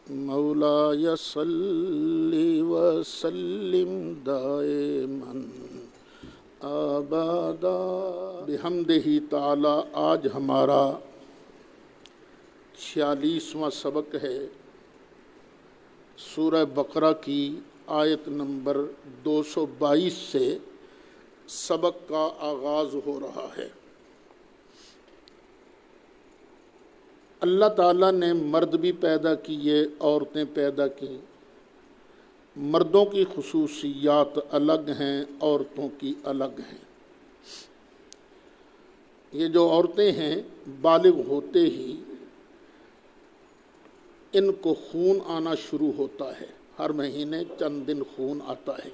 مولاي صل وسلم دائما ابدا بحمدہ تعالی۔ آج ہمارا 46واں سبق ہے، سورہ بقرہ کی آیت نمبر 222 سے سبق کا آغاز ہو رہا ہے۔ اللہ تعالیٰ نے مرد بھی پیدا کیے، عورتیں پیدا کیں۔ مردوں کی خصوصیات الگ ہیں، عورتوں کی الگ ہیں۔ یہ جو عورتیں ہیں، بالغ ہوتے ہی ان کو خون آنا شروع ہوتا ہے۔ ہر مہینے چند دن خون آتا ہے،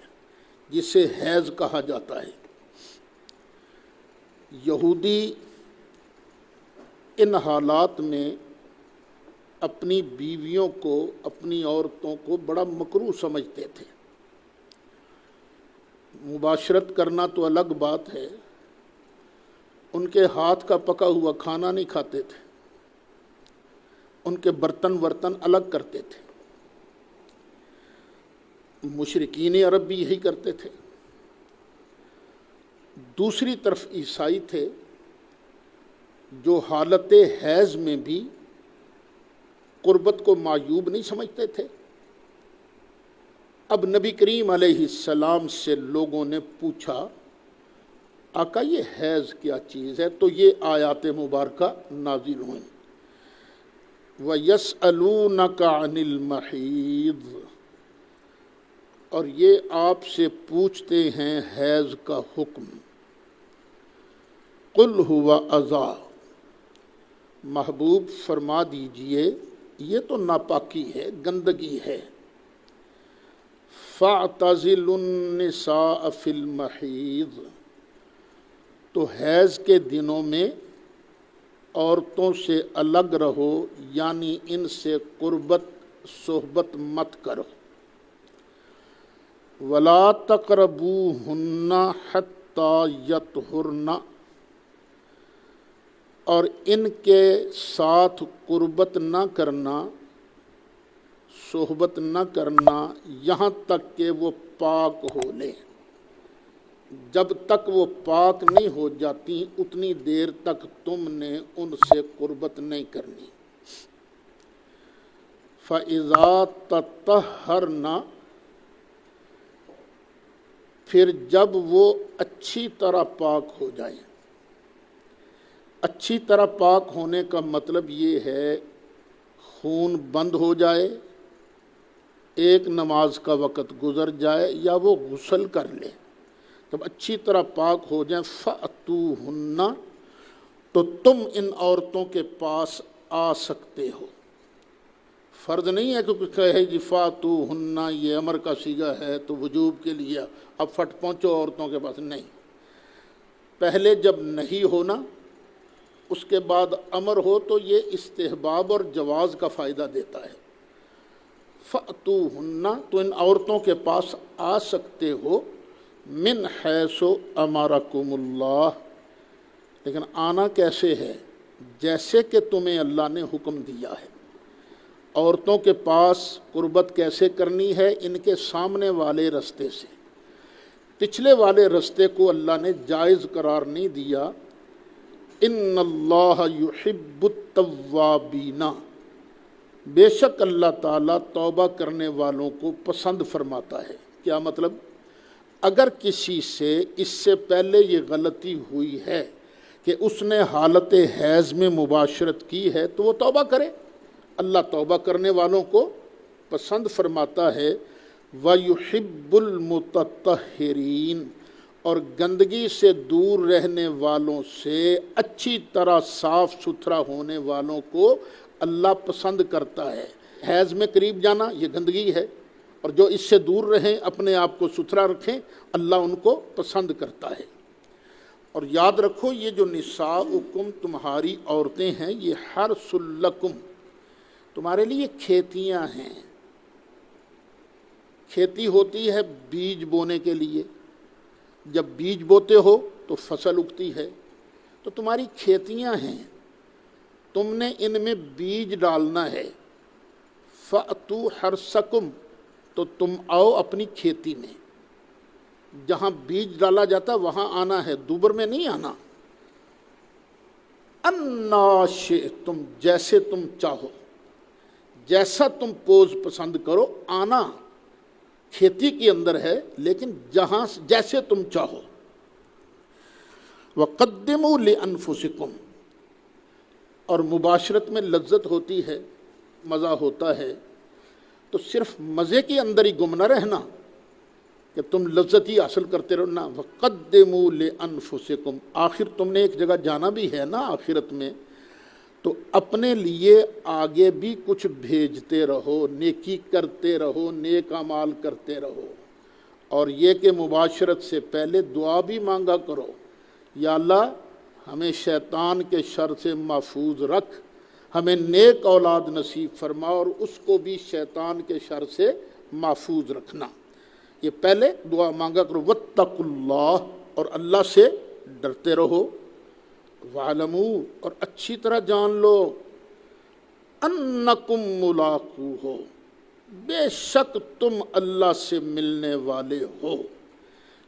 جسے حیض کہا جاتا ہے۔ یہودی ان حالات میں اپنی بیویوں کو، اپنی عورتوں کو بڑا مکروہ سمجھتے تھے۔ مباشرت کرنا تو الگ بات ہے، ان کے ہاتھ کا پکا ہوا کھانا نہیں کھاتے تھے، ان کے برتن الگ کرتے تھے۔ مشرکین عرب بھی یہی کرتے تھے۔ دوسری طرف عیسائی تھے جو حالت حیض میں بھی قربت کو معیوب نہیں سمجھتے تھے۔ اب نبی کریم علیہ السلام سے لوگوں نے پوچھا، آقا یہ حیض کیا چیز ہے؟ تو یہ آیات مبارکہ نازل ہوئیں۔ وَيَسْأَلُونَكَ عَنِ الْمَحِيضِ، اور یہ آپ سے پوچھتے ہیں حیض کا حکم۔ قُلْ هُوَ أَذًى، محبوب فرما دیجئے یہ تو ناپاکی ہے، گندگی ہے۔ فَاعْتَزِلُوا النِّسَاءَ فِي الْمَحِيضِ، تو حیض کے دنوں میں عورتوں سے الگ رہو، یعنی ان سے قربت صحبت مت کرو۔ وَلَا تَقْرَبُوهُنَّ حَتَّى يَطْهُرْنَ، اور ان کے ساتھ قربت نہ کرنا، صحبت نہ کرنا یہاں تک کہ وہ پاک ہو لیں۔ جب تک وہ پاک نہیں ہو جاتی اتنی دیر تک تم نے ان سے قربت نہیں کرنی۔ فَإِذَا تَطَهَّرْنَ، پھر جب وہ اچھی طرح پاک ہو جائیں۔ اچھی طرح پاک ہونے کا مطلب یہ ہے خون بند ہو جائے، ایک نماز کا وقت گزر جائے، یا وہ غسل کر لے، جب اچھی طرح پاک ہو جائیں۔ فَأْتُوهُنَّ، تو تم ان عورتوں کے پاس آ سکتے ہو۔ فرض نہیں ہے کہ کچھ کہے جی فَأْتُوهُنَّ، یہ امر کا صیغہ ہے تو وجوب کے لیے اب فٹ پہنچو عورتوں کے پاس، نہیں۔ پہلے جب نہیں ہونا، اس کے بعد امر ہو تو یہ استحباب اور جواز کا فائدہ دیتا ہے۔ فَأْتُوهُنَّ، تو ان عورتوں کے پاس آ سکتے ہو، من حیث امرکم اللہ، لیکن آنا کیسے ہے؟ جیسے کہ تمہیں اللہ نے حکم دیا ہے۔ عورتوں کے پاس قربت کیسے کرنی ہے؟ ان کے سامنے والے رستے سے۔ پچھلے والے رستے کو اللہ نے جائز قرار نہیں دیا۔ ان اللہ یحب التوابین، بے شک اللہ تعالیٰ توبہ کرنے والوں کو پسند فرماتا ہے۔ کیا مطلب؟ اگر کسی سے اس سے پہلے یہ غلطی ہوئی ہے کہ اس نے حالت حیض میں مباشرت کی ہے تو وہ توبہ کرے، اللہ توبہ کرنے والوں کو پسند فرماتا ہے۔ وَيُحِبُّ الْمُتَطَّهِرِينَ، اور گندگی سے دور رہنے والوں سے، اچھی طرح صاف ستھرا ہونے والوں کو اللہ پسند کرتا ہے۔ حیض میں قریب جانا یہ گندگی ہے، اور جو اس سے دور رہیں، اپنے آپ کو ستھرا رکھیں، اللہ ان کو پسند کرتا ہے۔ اور یاد رکھو یہ جو نساؤکم، تمہاری عورتیں ہیں، یہ حرث لکم، تمہارے لیے کھیتیاں ہیں۔ کھیتی ہوتی ہے بیج بونے کے لیے، جب بیج بوتے ہو تو فصل اگتی ہے، تو تمہاری کھیتیاں ہیں، تم نے ان میں بیج ڈالنا ہے۔ فَأْتُوا حَرْثَكُمْ، تو تم آؤ اپنی کھیتی میں، جہاں بیج ڈالا جاتا وہاں آنا ہے، دوبر میں نہیں آنا۔ اَنَّا شِئْتُمْ، جیسے تم چاہو، جیسا تم پوز پسند کرو، آنا کھیتی کے اندر ہے لیکن جہاں جیسے تم چاہو۔ وَقَدِّمُوا لِأَنفُسِكُمْ، اور مباشرت میں لذت ہوتی ہے، مزہ ہوتا ہے، تو صرف مزے کے اندر ہی گم نہ رہنا کہ تم لذت ہی حاصل کرتے رہو نا۔ وَقَدِّمُوا لِأَنفُسِكُمْ، آخر تم نے ایک جگہ جانا بھی ہے نا آخرت میں، تو اپنے لیے آگے بھی کچھ بھیجتے رہو، نیکی کرتے رہو، نیک اعمال کرتے رہو، اور یہ کہ مباشرت سے پہلے دعا بھی مانگا کرو، یا اللہ ہمیں شیطان کے شر سے محفوظ رکھ، ہمیں نیک اولاد نصیب فرما، اور اس کو بھی شیطان کے شر سے محفوظ رکھنا۔ یہ پہلے دعا مانگا کرو۔ واتقوا اللہ، اور اللہ سے ڈرتے رہو۔ وَاعْلَمُوا، اور اچھی طرح جان لو، انکم ملاقوہ، بے شک تم اللہ سے ملنے والے ہو۔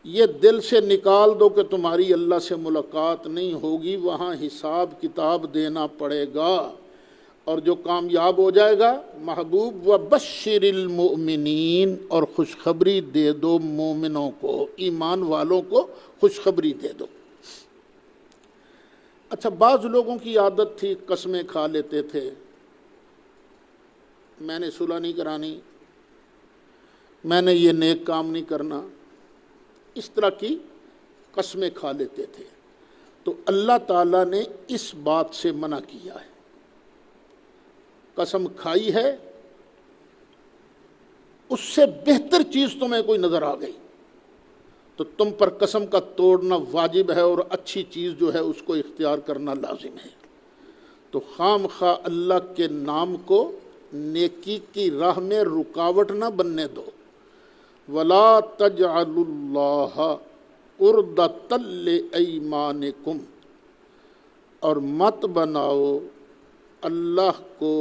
یہ دل سے نکال دو کہ تمہاری اللہ سے ملاقات نہیں ہوگی، وہاں حساب کتاب دینا پڑے گا، اور جو کامیاب ہو جائے گا محبوب، وبشر المؤمنین، اور خوشخبری دے دو مومنوں کو، ایمان والوں کو خوشخبری دے دو۔ اچھا، بعض لوگوں کی عادت تھی قسمیں کھا لیتے تھے، میں نے صلح نہیں کرانی، میں نے یہ نیک کام نہیں کرنا، اس طرح کی قسمیں کھا لیتے تھے۔ تو اللہ تعالیٰ نے اس بات سے منع کیا ہے۔ قسم کھائی ہے، اس سے بہتر چیز تمہیں کوئی نظر آ گئی تو تم پر قسم کا توڑنا واجب ہے، اور اچھی چیز جو ہے اس کو اختیار کرنا لازم ہے۔ تو خام خواہ اللہ کے نام کو نیکی کی راہ میں رکاوٹ نہ بننے دو۔ وَلَا تَجْعَلُوا اللَّهَ عُرْضَةً لِأَيْمَانِكُمْ، اور مت بناؤ اللہ کو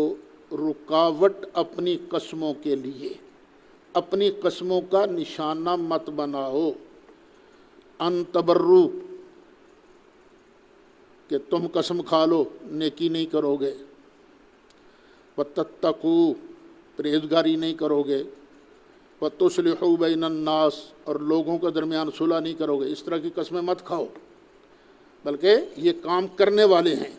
رکاوٹ اپنی قسموں کے لیے، اپنی قسموں کا نشانہ مت بناؤ۔ ان تبرو، کہ تم قسم کھا لو نیکی نہیں کرو گے، وَتَتَّقُوا، پرہیزگاری نہیں کرو گے، وَتُصْلِحُوا بَيْنَ النَّاسِ، اور لوگوں کے درمیان صلح نہیں کرو گے۔ اس طرح کی قسمیں مت کھاؤ، بلکہ یہ کام کرنے والے ہیں۔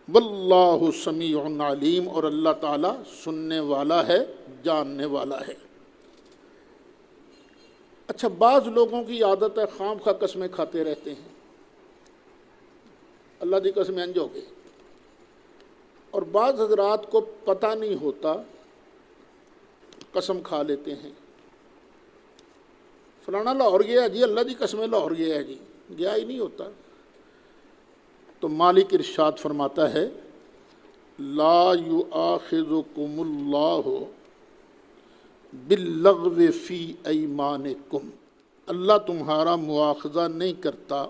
واللہ سمیع علیم، اور اللہ تعالیٰ سننے والا ہے، جاننے والا ہے۔ اچھا، بعض لوگوں کی عادت ہے خام خواہ قسمیں کھاتے رہتے ہیں، اللہ دی قسم انج ہو گئی، اور بعض حضرات کو پتہ نہیں ہوتا، قسم کھا لیتے ہیں، فلانا لاہور گیا ہے جی، اللہ دی قسم لاہور گیا ہے جی، گیا ہی نہیں ہوتا۔ تو مالک ارشاد فرماتا ہے، لا یؤاخذکم اللہ باللغو فی ایمانکم، اللہ تمہارا مواخذہ نہیں کرتا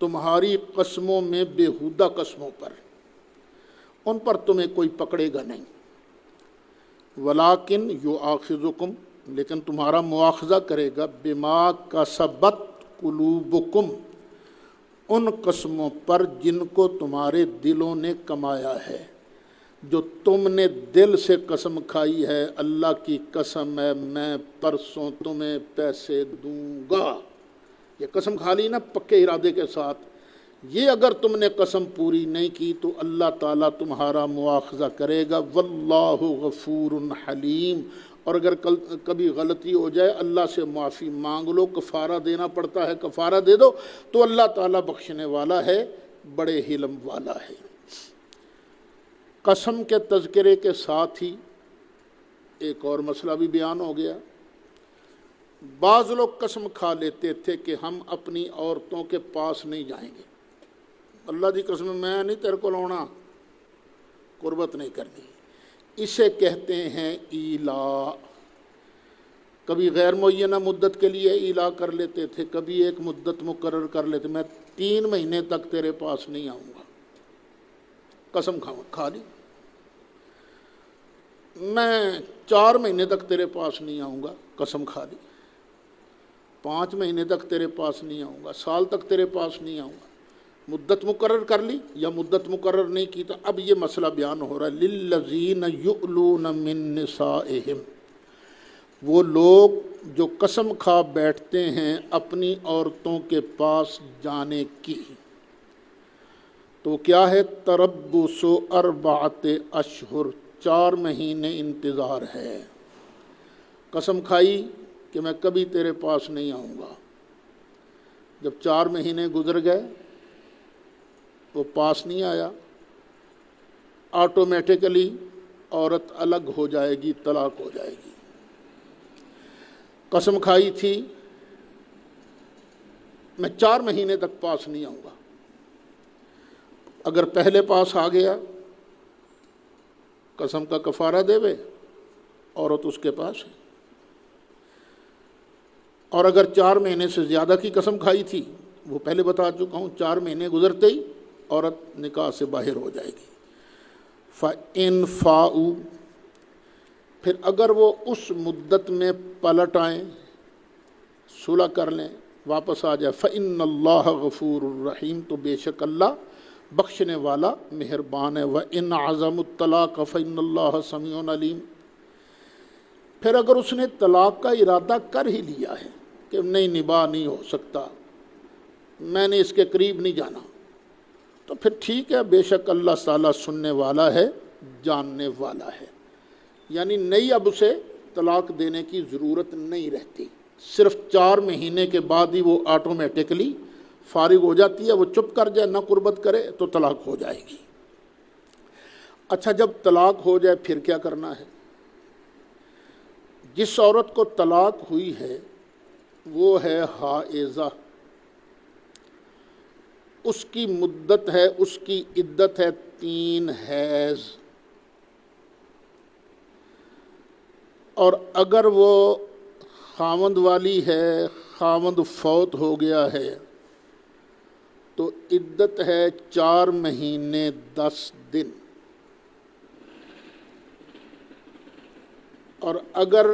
تمہاری قسموں میں بےہودہ قسموں پر، ان پر تمہیں کوئی پکڑے گا نہیں۔ ولیکن یؤاخذکم، لیکن تمہارا مواخذہ کرے گا، بما کسبت قلوبکم، ان قسموں پر جن کو تمہارے دلوں نے کمایا ہے۔ جو تم نے دل سے قسم کھائی ہے، اللہ کی قسم ہے میں پرسوں تمہیں پیسے دوں گا، یہ قسم کھا لی نا پکے ارادے کے ساتھ، یہ اگر تم نے قسم پوری نہیں کی تو اللہ تعالیٰ تمہارا مواخذہ کرے گا۔ واللہ غفور حلیم، اور اگر کبھی غلطی ہو جائے اللہ سے معافی مانگ لو، کفارہ دینا پڑتا ہے کفارہ دے دو، تو اللہ تعالیٰ بخشنے والا ہے، بڑے حلم والا ہے۔ قسم کے تذکرے کے ساتھ ہی ایک اور مسئلہ بھی بیان ہو گیا۔ بعض لوگ قسم کھا لیتے تھے کہ ہم اپنی عورتوں کے پاس نہیں جائیں گے، اللہ دی قسم میں نہیں تیرے کو لاؤنا، قربت نہیں کرنی، اسے کہتے ہیں ایلا۔ کبھی غیر معینہ مدت کے لیے ایلا کر لیتے تھے، کبھی ایک مدت مقرر کر لیتے، میں 3 مہینے تک تیرے پاس نہیں آؤں گا، قسم کھا لی۔ میں 4 مہینے تک تیرے پاس نہیں آؤں گا، قسم کھا لی، 5 مہینے تک تیرے پاس نہیں آؤں گا، سال تک تیرے پاس نہیں آؤں گا، مدت مقرر کر لی یا مدت مقرر نہیں کی. تو اب یہ مسئلہ بیان ہو رہا ہے للذین یؤلون من نسائہم، وہ لوگ جو قسم کھا بیٹھتے ہیں اپنی عورتوں کے پاس جانے کی. تو کیا ہے؟ تربص 4 اشہر، 4 مہینے انتظار ہے. قسم کھائی کہ میں کبھی تیرے پاس نہیں آؤں گا. جب 4 مہینے گزر گئے وہ پاس نہیں آیا، آٹومیٹیکلی عورت الگ ہو جائے گی، طلاق ہو جائے گی. قسم کھائی تھی میں 4 مہینے تک پاس نہیں آؤں گا، اگر پہلے پاس آ گیا قسم کا کفارہ دے وے، عورت اس کے پاس ہے. اور اگر 4 مہینے سے زیادہ کی قسم کھائی تھی، وہ پہلے بتا چکا ہوں، 4 مہینے گزرتے ہی عورت نکاح سے باہر ہو جائے گی. فَإِنْ فَاؤُوا، پھر اگر وہ اس مدت میں پلٹ آئیں، صلح کر لیں، واپس آ جائے، فَإِنَّ اللَّهَ غَفُورٌ الرحیم، تو بے شک اللہ بخشنے والا مہربان ہے. وَإِنْ عَزَمُوا الطَّلَاقَ فَإِنَّ اللَّهَ سَمِيعٌ عَلِيمٌ. پھر اگر اس نے طلاق کا ارادہ کر ہی لیا ہے کہ نہیں نباہ نہیں ہو سکتا، میں نے اس کے قریب نہیں جانا، تو پھر ٹھیک ہے، بے شک اللہ تعالیٰ سننے والا ہے، جاننے والا ہے. یعنی نئی اب اسے طلاق دینے کی ضرورت نہیں رہتی، صرف 4 مہینے کے بعد ہی وہ آٹومیٹکلی فارغ ہو جاتی ہے. وہ چپ کر جائے، نہ قربت کرے تو طلاق ہو جائے گی. اچھا، جب طلاق ہو جائے پھر کیا کرنا ہے؟ جس عورت کو طلاق ہوئی ہے وہ ہے حائضہ، اس کی مدت ہے، اس کی عدت ہے 3 حیض. اور اگر وہ خاوند والی ہے، خاوند فوت ہو گیا ہے، تو عدت ہے 4 مہینے 10 دن. اور اگر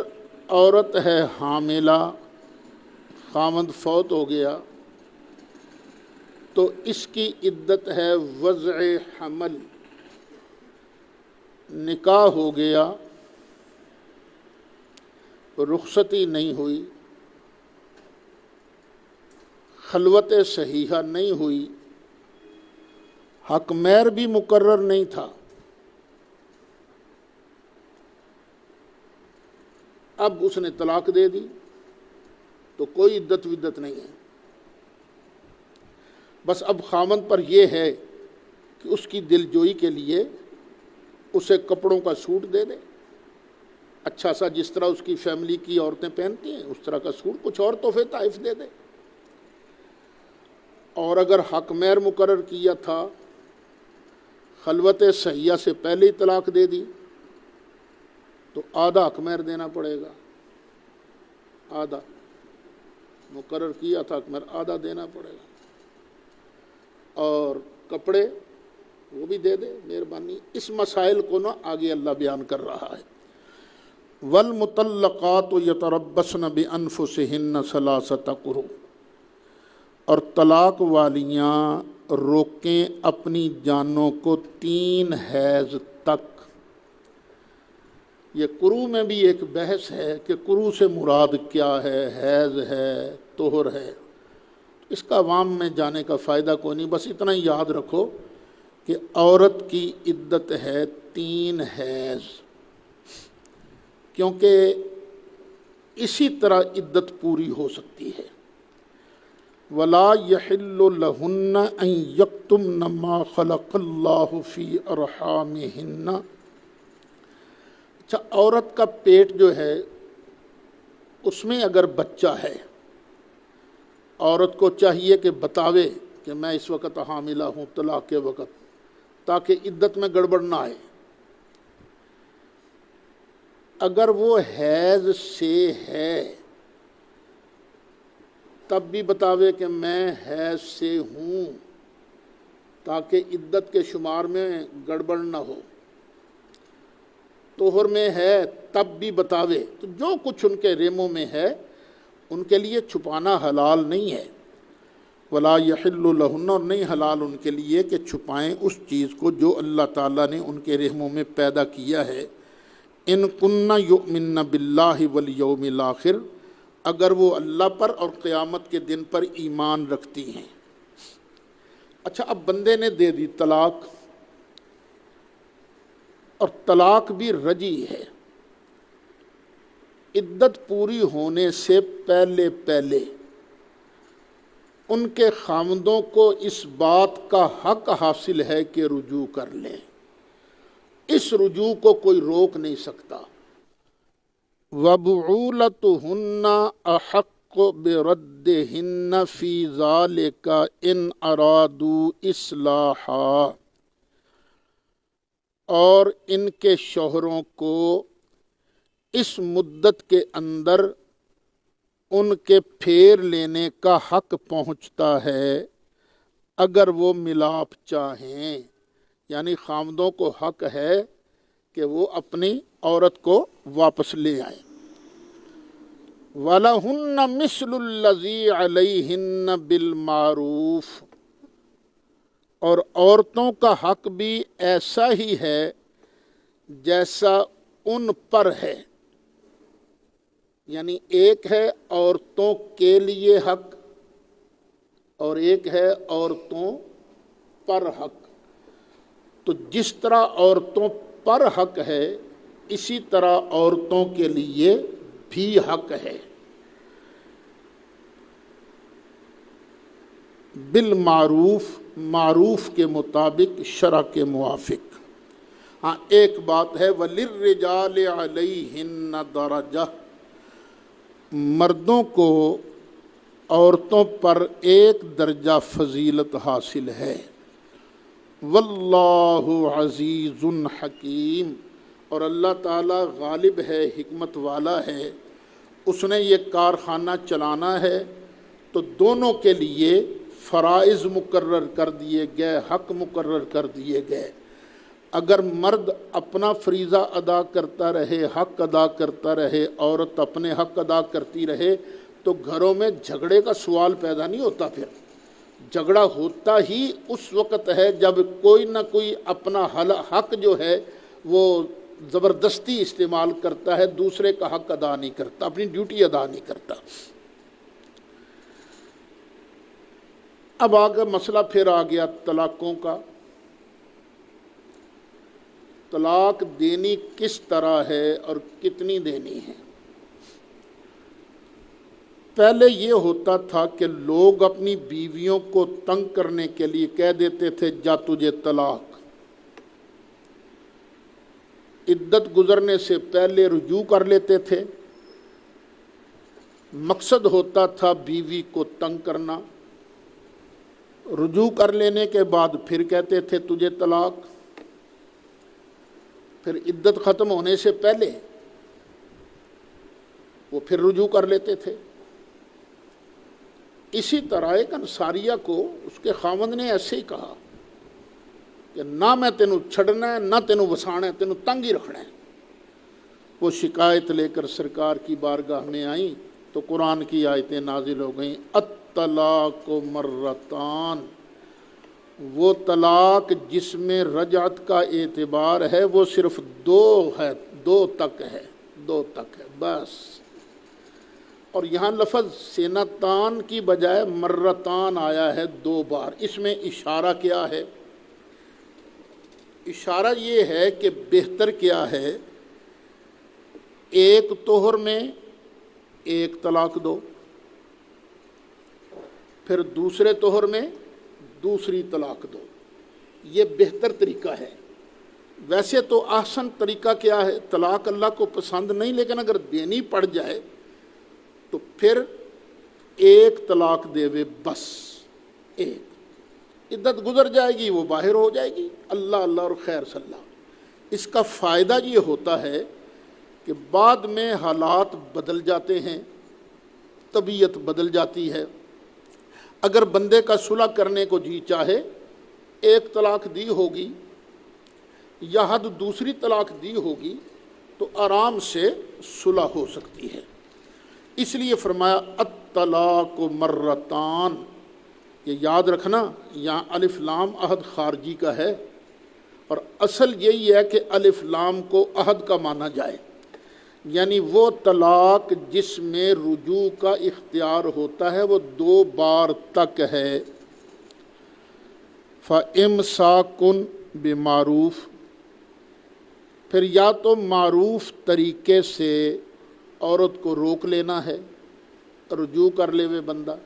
عورت ہے حاملہ، خاوند فوت ہو گیا، تو اس کی عدت ہے وضع حمل. نکاح ہو گیا، رخصتی نہیں ہوئی، خلوت صحیحہ نہیں ہوئی، حق مہر بھی مقرر نہیں تھا، اب اس نے طلاق دے دی تو کوئی عدت ودت نہیں ہے. بس اب خاوند پر یہ ہے کہ اس کی دل جوئی کے لیے اسے کپڑوں کا سوٹ دے دے، اچھا سا، جس طرح اس کی فیملی کی عورتیں پہنتی ہیں اس طرح کا سوٹ، کچھ اور تحفے تحائف دے دے. اور اگر حق مہر مقرر کیا تھا، خلوت صحیحہ سے پہلے ہی طلاق دے دی، تو آدھا حق مہر دینا پڑے گا. آدھا مقرر کیا تھا حق مہر، آدھا دینا پڑے گا. اور کپڑے وہ بھی دے دے، مہربانی. اس مسائل کو نا آگے اللہ بیان کر رہا ہے. وَالْمُطَلَّقَاتُ يَتَرَبَّصْنَ بِأَنفُسِهِنَّ 3 قُرُوء، اور طلاق والیاں روکیں اپنی جانوں کو 3 حیض تک. یہ قروء میں بھی ایک بحث ہے کہ قروء سے مراد کیا ہے، حیض ہے، طہر ہے. اس کا عوام میں جانے کا فائدہ کوئی نہیں، بس اتنا ہی یاد رکھو کہ عورت کی عدت ہے 3 حیض، کیونکہ اسی طرح عدت پوری ہو سکتی ہے. وَلَا يَحِلُّ لَهُنَّ أَن يَكْتُمْنَ مَا خَلَقَ اللَّهُ فِي أَرْحَامِهِنَّ. اچھا، عورت کا پیٹ جو ہے اس میں اگر بچہ ہے، عورت کو چاہیے کہ بتاوے کہ میں اس وقت حاملہ ہوں طلاق کے وقت، تاکہ عدت میں گڑبڑ نہ آئے. اگر وہ حیض سے ہے تب بھی بتاوے کہ میں حیض سے ہوں، تاکہ عدت کے شمار میں گڑبڑ نہ ہو. توہر میں ہے تب بھی بتاوے تو جو کچھ ان کے ریموں میں ہے ان کے لیے چھپانا حلال نہیں ہے۔ ولا یحل لہن، اور نہیں حلال ان کے لیے کہ چھپائیں اس چیز کو جو اللہ تعالیٰ نے ان کے رحموں میں پیدا کیا ہے۔ ان کننا یؤمن باللہ والیوم الآخر، اگر وہ اللہ پر اور قیامت کے دن پر ایمان رکھتی ہیں۔ اچھا، اب بندے نے دے دی طلاق، اور طلاق بھی رجی ہے، عدت پوری ہونے سے پہلے ان کے خاوندوں کو اس بات کا حق حاصل ہے کہ رجوع کر لیں، اس رجوع کو کوئی روک نہیں سکتا۔ وَبُعُولَتُهُنَّ أَحَقُّ بِرَدِّهِنَّ فِي ذَلِكَ إِنْ أَرَادُوا إِصْلَاحًا، اور ان کے شوہروں کو اس مدت کے اندر ان کے پھیر لینے کا حق پہنچتا ہے اگر وہ ملاپ چاہیں، یعنی خاوندوں کو حق ہے کہ وہ اپنی عورت کو واپس لے آئیں۔ وَلَهُنَّ مِثْلُ الَّذِي عَلَيْهِنَّ بِالْمَعْرُوفِ، اور عورتوں کا حق بھی ایسا ہی ہے جیسا ان پر ہے، یعنی ایک ہے عورتوں کے لیے حق اور ایک ہے عورتوں پر حق۔ تو جس طرح عورتوں پر حق ہے اسی طرح عورتوں کے لیے بھی حق ہے۔ بالمعروف، معروف کے مطابق، شرع کے موافق۔ ہاں ایک بات ہے، وَلِلرِّجَالِ عَلَيْهِنَّ دَرَجَةٌ، مردوں کو عورتوں پر ایک درجہ فضیلت حاصل ہے۔ واللہ عزیز حکیم، اور اللہ تعالیٰ غالب ہے، حکمت والا ہے۔ اس نے یہ کارخانہ چلانا ہے تو دونوں کے لیے فرائض مقرر کر دیے گئے، حق مقرر کر دیے گئے۔ اگر مرد اپنا فریضہ ادا کرتا رہے، حق ادا کرتا رہے، عورت اپنے حق ادا کرتی رہے تو گھروں میں جھگڑے کا سوال پیدا نہیں ہوتا۔ پھر جھگڑا ہوتا ہی اس وقت ہے جب کوئی نہ کوئی اپنا حق جو ہے وہ زبردستی استعمال کرتا ہے، دوسرے کا حق ادا نہیں کرتا، اپنی ڈیوٹی ادا نہیں کرتا۔ اب آگے مسئلہ پھر آ گیا طلاقوں کا۔ طلاق دینی کس طرح ہے اور کتنی دینی ہے؟ پہلے یہ ہوتا تھا کہ لوگ اپنی بیویوں کو تنگ کرنے کے لیے کہہ دیتے تھے جا تجھے طلاق، عدت گزرنے سے پہلے رجوع کر لیتے تھے، مقصد ہوتا تھا بیوی کو تنگ کرنا، رجوع کر لینے کے بعد پھر کہتے تھے تجھے طلاق، پھر عدت ختم ہونے سے پہلے وہ پھر رجوع کر لیتے تھے۔ اسی طرح ایک انصاریہ کو اس کے خاوند نے ایسے ہی کہا کہ نہ میں تینوں چھڑنا ہے نہ تینوں وسانا ہے، تینوں تنگ ہی رکھنا ہے۔ وہ شکایت لے کر سرکار کی بارگاہ میں آئیں تو قرآن کی آیتیں نازل ہو گئیں، الطلاق مرتان، وہ طلاق جس میں رجعت کا اعتبار ہے وہ صرف دو تک ہے بس۔ اور یہاں لفظ سینتان کی بجائے مرتان آیا ہے 2 بار۔ اس میں اشارہ کیا ہے؟ اشارہ یہ ہے کہ بہتر کیا ہے، ایک طہر میں ایک طلاق دو، پھر دوسرے طہر میں دوسری طلاق دو، یہ بہتر طریقہ ہے۔ ویسے تو احسن طریقہ کیا ہے؟ طلاق اللہ کو پسند نہیں، لیکن اگر دینی پڑ جائے تو پھر ایک طلاق دے وے بس، ایک، عدت گزر جائے گی وہ باہر ہو جائے گی، اللہ اور خیر صلی اللہ۔ اس کا فائدہ یہ ہوتا ہے کہ بعد میں حالات بدل جاتے ہیں، طبیعت بدل جاتی ہے۔ اگر بندے کا صلح کرنے کو جی چاہے، ایک طلاق دی ہوگی یا حد دوسری طلاق دی ہوگی تو آرام سے صلح ہو سکتی ہے۔ اس لیے فرمایا الطلاق مرتان، یہ یاد رکھنا یہاں الف لام عہد خارجی کا ہے، اور اصل یہی ہے کہ الف لام کو عہد کا مانا جائے، یعنی وہ طلاق جس میں رجوع کا اختیار ہوتا ہے وہ 2 بار تک ہے۔ فَإِمْسَاكٌ بِمَعْرُوف، پھر یا تو معروف طریقے سے عورت کو روک لینا ہے، رجوع کر لے وہ بندہ،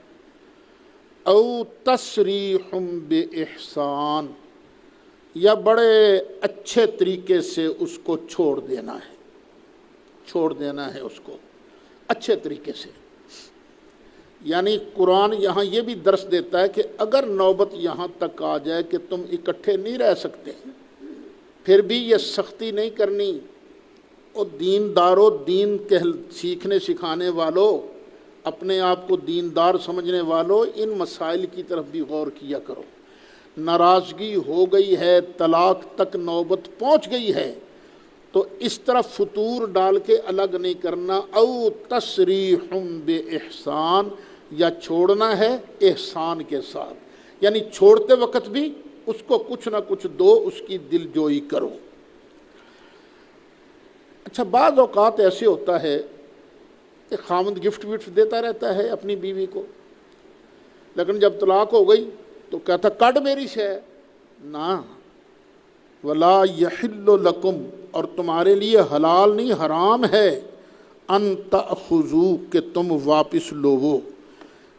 او تسریح بإحسان، یا بڑے اچھے طریقے سے اس کو چھوڑ دینا ہے اس کو اچھے طریقے سے۔ یعنی قرآن یہاں یہ بھی درس دیتا ہے کہ اگر نوبت یہاں تک آ جائے کہ تم اکٹھے نہیں رہ سکتے، پھر بھی یہ سختی نہیں کرنی، اور دینداروں، دین کے سیکھنے سکھانے والوں، اپنے آپ کو دیندار سمجھنے والوں، ان مسائل کی طرف بھی غور کیا کرو۔ ناراضگی ہو گئی ہے، طلاق تک نوبت پہنچ گئی ہے، تو اس طرف فطور ڈال کے الگ نہیں کرنا، او تسریح بإحسان، یا چھوڑنا ہے احسان کے ساتھ، یعنی چھوڑتے وقت بھی اس کو کچھ نہ کچھ دو، اس کی دل جوئی کرو۔ اچھا، بعض اوقات ایسے ہوتا ہے کہ خامند گفٹ وفٹ دیتا رہتا ہے اپنی بیوی کو، لیکن جب طلاق ہو گئی تو کہتا کڈ میری شے نہ، ولا یحل لکم، اور تمہارے لیے حلال نہیں حرام ہے، ان تأخذوا، کہ تم واپس لو،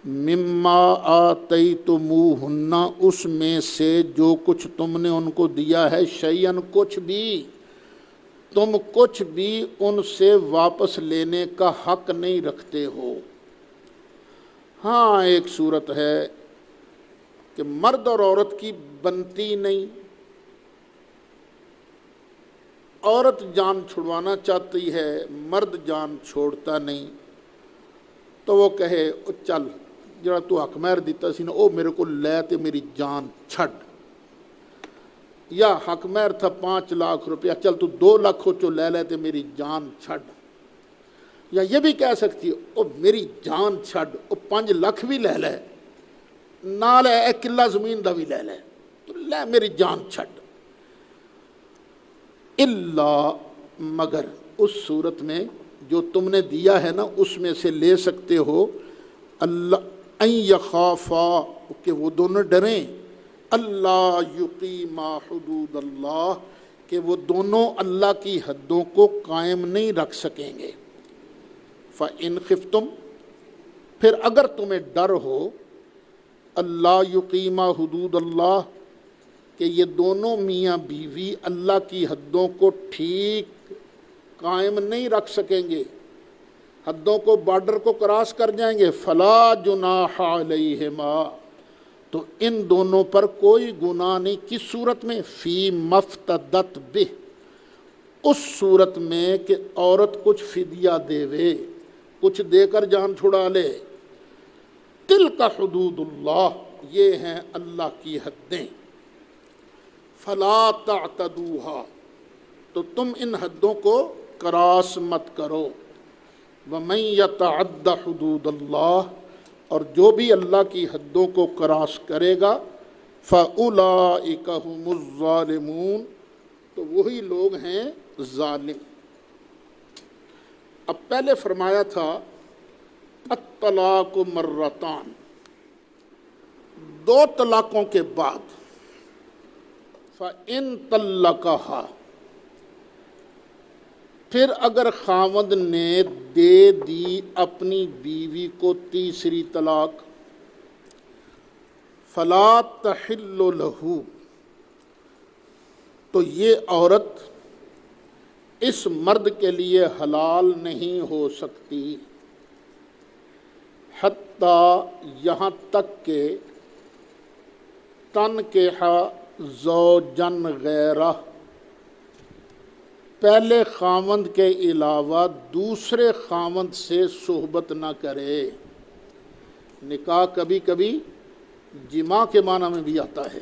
مما آتیتموہن، اس میں سے جو کچھ تم نے ان کو دیا ہے، شیئن، کچھ بھی، تم کچھ بھی ان سے واپس لینے کا حق نہیں رکھتے ہو۔ ہاں، ایک صورت ہے کہ مرد اور عورت کی بنتی نہیں، عورت جان چھڑوانا چاہتی ہے، مرد جان چھوڑتا نہیں، تو وہ کہے او چل جڑا تو حق مہر دیتا سی نا او میرے کو لے تے میری جان چھڈ، یا حق مہر تھا 5 لاکھ روپیہ، چل تو 2 لاکھ ہو چو لے لے تے میری جان چھڈ۔ یا یہ بھی کہہ سکتی ہے او میری جان چھڈ، او 5 لاکھ بھی لے لے، نال 1 کلہ زمین دا بھی لے لے، تو لے میری جان چھڈ۔ الا، مگر اس صورت میں جو تم نے دیا ہے نا اس میں سے لے سکتے ہو، اللہ ان یخافا، کہ وہ دونوں ڈریں، اللہ یقیما حدود اللہ، کہ وہ دونوں اللہ کی حدوں کو قائم نہیں رکھ سکیں گے۔ فَإِنْ خِفْتُمْ، پھر اگر تمہیں ڈر ہو، اللہ یقیما حدود اللہ، کہ یہ دونوں میاں بیوی اللہ کی حدوں کو ٹھیک قائم نہیں رکھ سکیں گے، حدوں کو، بارڈر کو کراس کر جائیں گے، فلا جناح علیہما، تو ان دونوں پر کوئی گناہ نہیں۔ کس صورت میں؟ فی مفتدت بہ، اس صورت میں کہ عورت کچھ فدیہ دے، کچھ دے کر جان چھڑا لے۔ تلک حدود اللہ، یہ ہیں اللہ کی حدیں، فلا تعتدوها، تو تم ان حدوں کو کراس مت کرو۔ ومن یتعد حدود اللہ، اور جو بھی اللہ کی حدوں کو کراس کرے گا، فاولئک هم الظالمون، تو وہی لوگ ہیں ظالم۔ اب پہلے فرمایا تھا الطلاق مرتان، 2 طلاقوں کے بعد، فَإِن طَلَّقَهَا، پھر اگر خاوند نے دے دی اپنی بیوی کو تیسری طلاق، فَلَا تَحِلُّ لَهُ، تو یہ عورت اس مرد کے لیے حلال نہیں ہو سکتی، حتیٰ، یہاں تک کہ تنکح زوجن غیرہ، پہلے خاوند کے علاوہ دوسرے خاوند سے صحبت نہ کرے۔ نکاح کبھی کبھی جماع کے معنی میں بھی آتا ہے،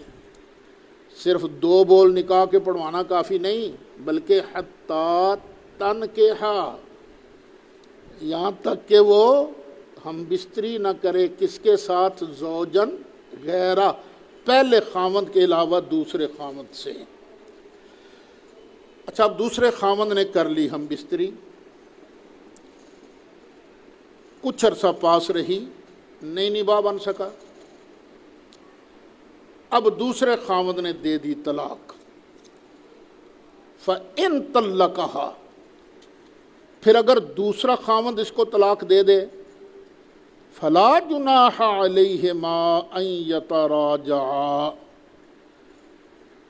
صرف 2 بول نکاح کے پڑھوانا کافی نہیں، بلکہ حتیٰ تن کے ہا، یہاں تک کہ وہ ہم بستری نہ کرے کس کے ساتھ؟ زوجن غیرہ، پہلے خامند کے علاوہ دوسرے خامند سے۔ اچھا، اب دوسرے خامند نے کر لی ہم بستری، کچھ عرصہ پاس رہی، نہیں نباہ بن سکا، اب دوسرے خامند نے دے دی طلاق، فَإِن طَلَّقَهَا، پھر اگر دوسرا خامند اس کو طلاق دے دے، فَلَا جُنَاحَ عَلَيْهِمَا أَن يَتَرَاجَعَا،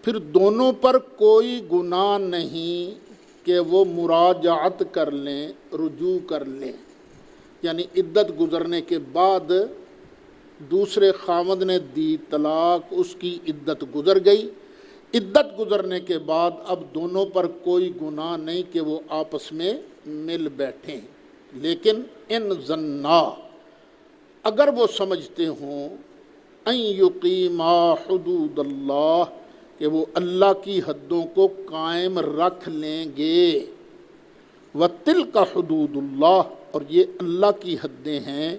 پھر دونوں پر کوئی گناہ نہیں کہ وہ مراجعت کر لیں، رجوع کر لیں، یعنی عدت گزرنے کے بعد دوسرے خامند نے دی طلاق، اس کی عدت گزر گئی، عدت گزرنے کے بعد اب دونوں پر کوئی گناہ نہیں کہ وہ آپس میں مل بیٹھیں، لیکن ان ظنا، اگر وہ سمجھتے ہوں، ان یقیما حدود اللہ، کہ وہ اللہ کی حدوں کو قائم رکھ لیں گے، وَتِلْكَ حُدُودُ اللَّهِ، اور یہ اللہ کی حدیں ہیں،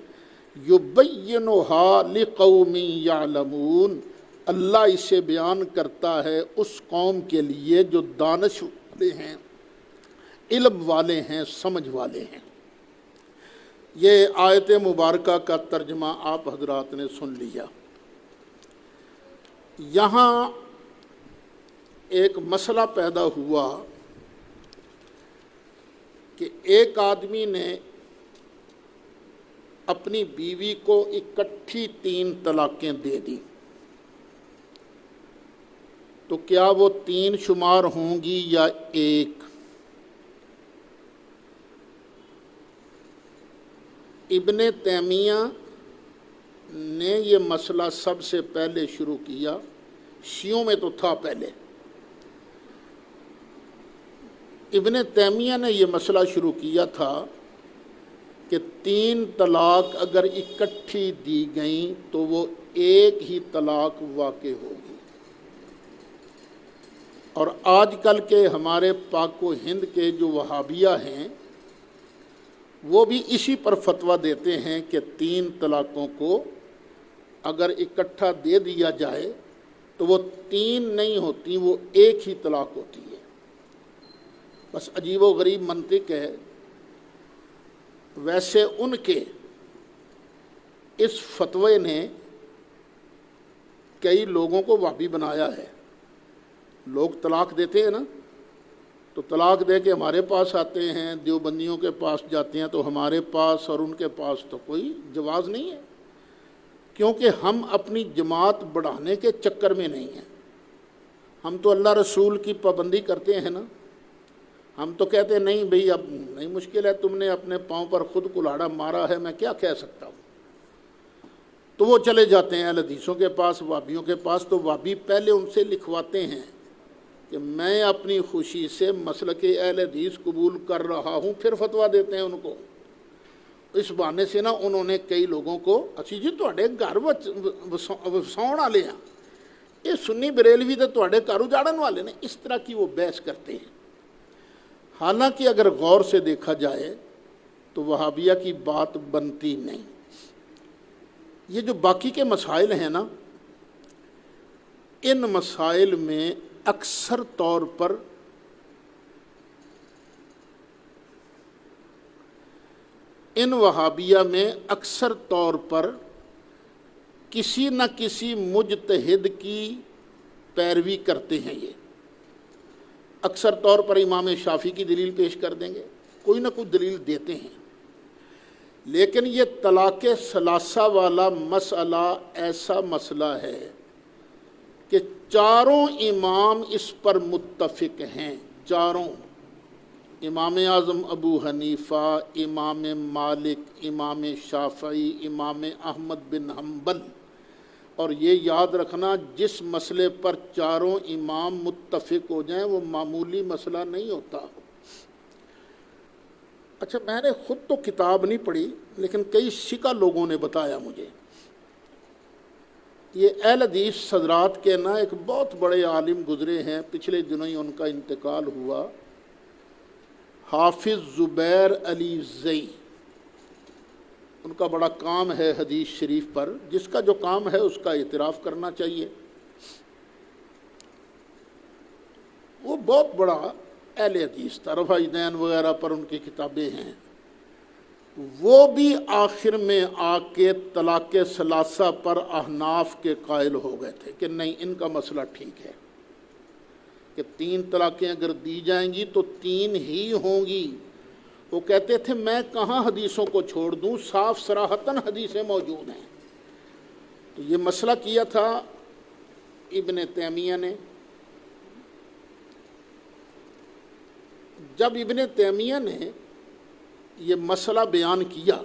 يُبَيِّنُهَا لِقَوْمٍ يَعْلَمُونَ، اللہ اسے بیان کرتا ہے اس قوم کے لیے جو دانش والے ہیں، علم والے ہیں، سمجھ والے ہیں۔ یہ آیت مبارکہ کا ترجمہ آپ حضرات نے سن لیا۔ یہاں ایک مسئلہ پیدا ہوا کہ ایک آدمی نے اپنی بیوی کو اکٹھی 3 طلاقیں دے دی، تو کیا وہ 3 شمار ہوں گی یا 1؟ ابن تیمیہ نے یہ مسئلہ سب سے پہلے شروع کیا، شیعوں میں تو تھا پہلے۔ ابن تیمیہ نے یہ مسئلہ شروع کیا تھا کہ 3 طلاق اگر اکٹھی دی گئیں تو وہ ایک ہی طلاق واقع ہوگی، اور آج کل کے ہمارے پاک و ہند کے جو وہابیہ ہیں وہ بھی اسی پر فتویٰ دیتے ہیں کہ 3 طلاقوں کو اگر اکٹھا دے دیا جائے تو وہ 3 نہیں ہوتی، وہ ایک ہی طلاق ہوتی ہے۔ بس عجیب و غریب منطق ہے۔ ویسے ان کے اس فتوے نے کئی لوگوں کو وہابی بنایا ہے۔ لوگ طلاق دیتے ہیں نا، تو طلاق دے کے ہمارے پاس آتے ہیں، دیوبندیوں کے پاس جاتے ہیں، تو ہمارے پاس اور ان کے پاس تو کوئی جواز نہیں ہے، کیونکہ ہم اپنی جماعت بڑھانے کے چکر میں نہیں ہیں۔ ہم تو اللہ رسول کی پابندی کرتے ہیں نا، ہم تو کہتے ہیں نہیں بھئی اب نہیں، مشکل ہے، تم نے اپنے پاؤں پر خود کلاڑا مارا ہے، میں کیا کہہ سکتا ہوں۔ تو وہ چلے جاتے ہیں اہل حدیثوں کے پاس، وہابیوں کے پاس، تو وہابی پہلے ان سے لکھواتے ہیں کہ میں اپنی خوشی سے مسلک اہل حدیث قبول کر رہا ہوں، پھر فتویٰ دیتے ہیں ان کو۔ اس بہانے سے نا انہوں نے کئی لوگوں کو، اچھی جی تواڈے گھر وساؤن والے ہیں، یہ سنی بریلوی تے تواڈے گھر اجاڑن والے نے، اس طرح کی وہ بحث کرتے ہیں۔ حالانکہ اگر غور سے دیکھا جائے تو وہابیہ کی بات بنتی نہیں۔ یہ جو باقی کے مسائل ہیں نا، ان مسائل میں اکثر طور پر ان وہابیہ میں اکثر طور پر کسی نہ کسی مجتہد کی پیروی کرتے ہیں۔ یہ اکثر طور پر امام شافعی کی دلیل پیش کر دیں گے، کوئی نہ کوئی دلیل دیتے ہیں، لیکن یہ طلاق ثلاثہ والا مسئلہ ایسا مسئلہ ہے کہ چاروں امام اس پر متفق ہیں، چاروں، امام اعظم ابو حنیفہ، امام مالک، امام شافعی، امام احمد بن حنبل۔ اور یہ یاد رکھنا، جس مسئلے پر چاروں امام متفق ہو جائیں وہ معمولی مسئلہ نہیں ہوتا۔ اچھا، میں نے خود تو کتاب نہیں پڑھی، لیکن کئی سکہ لوگوں نے بتایا مجھے، یہ اہل حدیث حضرات کے نا ایک بہت بڑے عالم گزرے ہیں، پچھلے دنوں ہی ان کا انتقال ہوا، حافظ زبیر علی زئی، ان کا بڑا کام ہے حدیث شریف پر، جس کا جو کام ہے اس کا اعتراف کرنا چاہیے۔ وہ بہت بڑا اہل حدیث تھا، رفع دین وغیرہ پر ان کی کتابیں ہیں۔ وہ بھی آخر میں آ کے طلاق ثلاثہ پر احناف کے قائل ہو گئے تھے کہ نہیں، ان کا مسئلہ ٹھیک ہے کہ 3 طلاقیں اگر دی جائیں گی تو 3 ہی ہوں گی۔ وہ کہتے تھے میں کہاں حدیثوں کو چھوڑ دوں، صاف صراحتاً حدیثیں موجود ہیں۔ تو یہ مسئلہ کیا تھا ابن تیمیہ نے۔ جب ابن تیمیہ نے یہ مسئلہ بیان کیا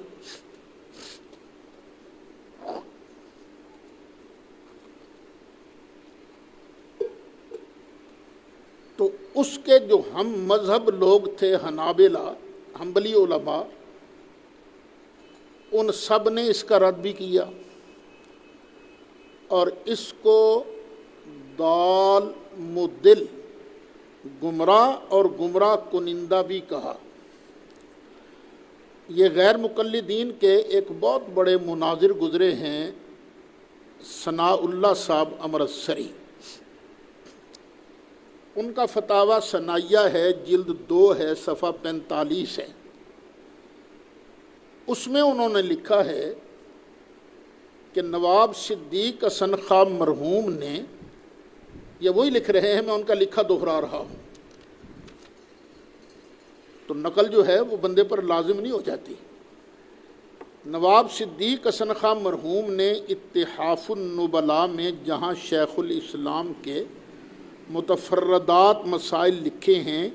تو اس کے جو ہم مذہب لوگ تھے، حنابلہ، حنبلی علماء، ان سب نے اس کا رد بھی کیا اور اس کو ضال مضل، گمراہ اور گمراہ کنندہ بھی کہا۔ یہ غیر مقلدین کے ایک بہت بڑے مناظر گزرے ہیں، ثناء اللہ صاحب امرتسری، ان کا فتاویٰ ثنائیہ ہے، جلد 2 ہے، صفحہ 45 ہے۔ اس میں انہوں نے لکھا ہے کہ نواب صدیق حسن خاں مرحوم نے، یہ وہی لکھ رہے ہیں، میں ان کا لکھا دہرا رہا ہوں، تو نقل جو ہے وہ بندے پر لازم نہیں ہو جاتی۔ نواب صدیق حسن خاں مرحوم نے اتحاف النبلاء میں جہاں شیخ الاسلام کے متفردات مسائل لکھے ہیں،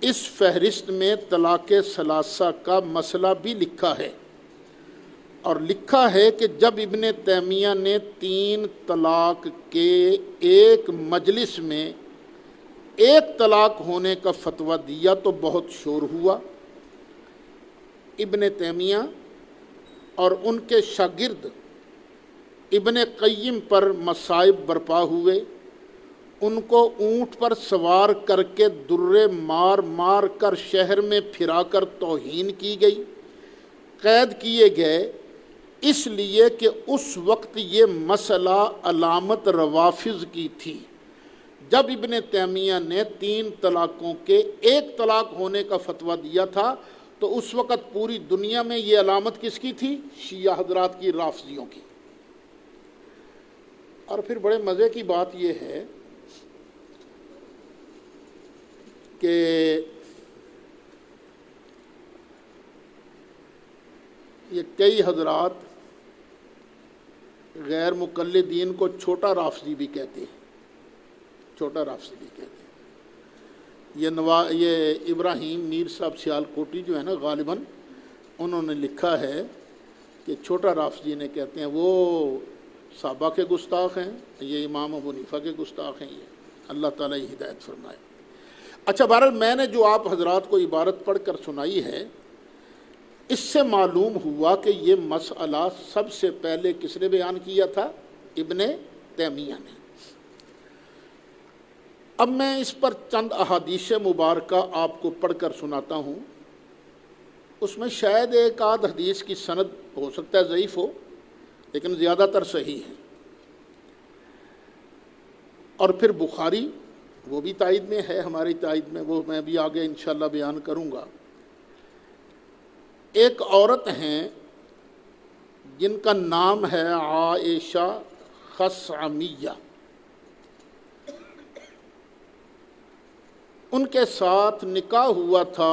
اس فہرست میں طلاق ثلاثہ کا مسئلہ بھی لکھا ہے، اور لکھا ہے کہ جب ابن تیمیہ نے 3 طلاق کے ایک مجلس میں 1 طلاق ہونے کا فتویٰ دیا تو بہت شور ہوا۔ ابن تیمیہ اور ان کے شاگرد ابن قیم پر مصائب برپا ہوئے، ان کو اونٹ پر سوار کر کے درے مار مار کر شہر میں پھرا کر توہین کی گئی، قید کیے گئے، اس لیے کہ اس وقت یہ مسئلہ علامت روافض کی تھی۔ جب ابن تیمیہ نے 3 طلاقوں کے 1 طلاق ہونے کا فتویٰ دیا تھا تو اس وقت پوری دنیا میں یہ علامت کس کی تھی؟ شیعہ حضرات کی، رافضیوں کی۔ اور پھر بڑے مزے کی بات یہ ہے کہ یہ کئی حضرات غیر مقلدین کو چھوٹا رافضی بھی کہتے ہیں، چھوٹا رافضی بھی کہتے ہیں۔ یہ ابراہیم میر صاحب سیال کوٹی جو ہے نا، غالباً انہوں نے لکھا ہے کہ چھوٹا رافضی نے کہتے ہیں وہ صحابہ کے گستاخ ہیں، یہ امام ابو حنیفہ کے گستاخ ہیں، یہ اللہ تعالیٰ یہ ہدایت فرمائے۔ اچھا، بہرحال میں نے جو آپ حضرات کو عبارت پڑھ کر سنائی ہے، اس سے معلوم ہوا کہ یہ مسئلہ سب سے پہلے کس نے بیان کیا تھا؟ ابن تیمیہ نے۔ اب میں اس پر چند احادیث مبارکہ آپ کو پڑھ کر سناتا ہوں۔ اس میں شاید ایک آدھ حدیث کی سند ہو سکتا ہے ضعیف ہو، لیکن زیادہ تر صحیح ہے، اور پھر بخاری وہ بھی تائید میں ہے، ہماری تائید میں، وہ میں بھی آگے انشاءاللہ بیان کروں گا۔ ایک عورت ہیں جن کا نام ہے عائشہ خثعمیہ، ان کے ساتھ نکاح ہوا تھا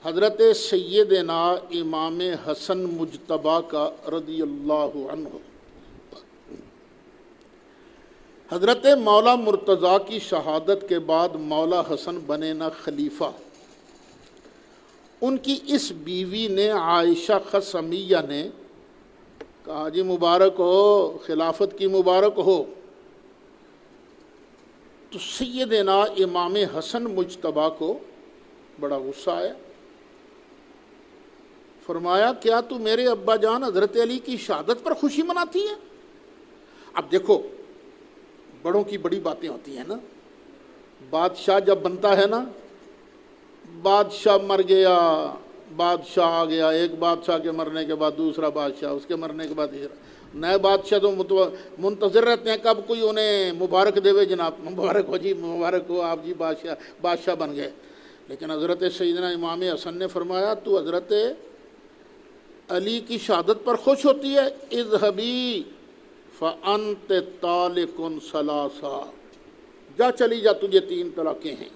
حضرت سیدنا امام حسن مجتبیٰ کا رضی اللہ عنہ۔ حضرت مولا مرتضیٰ کی شہادت کے بعد مولا حسن بنے نا خلیفہ، ان کی اس بیوی نے عائشہ خثعمیہ نے کہا جی مبارک ہو، خلافت کی مبارک ہو۔ تو سیدنا امام حسن مجتبیٰ کو بڑا غصہ آیا، فرمایا کیا تو میرے ابا جان حضرت علی کی شہادت پر خوشی مناتی ہے؟ اب دیکھو، بڑوں کی بڑی باتیں ہوتی ہیں نا، بادشاہ جب بنتا ہے نا بادشاہ مر گیا، بادشاہ آ گیا، ایک بادشاہ کے مرنے کے بعد دوسرا بادشاہ، اس کے مرنے کے بعد تیسرا، نئے بادشاہ تو منتظر رہتے ہیں کب کوئی انہیں مبارک دے، جناب مبارک ہو جی، مبارک ہو آپ جی، بادشاہ بن گئے۔ لیکن حضرت سیدنا امام حسن نے فرمایا تو حضرت علی کی شہادت پر خوش ہوتی ہے، اذهبی فانت طالق ثلاثا، جا چلی جا، تجھے 3 طلاقیں ہیں۔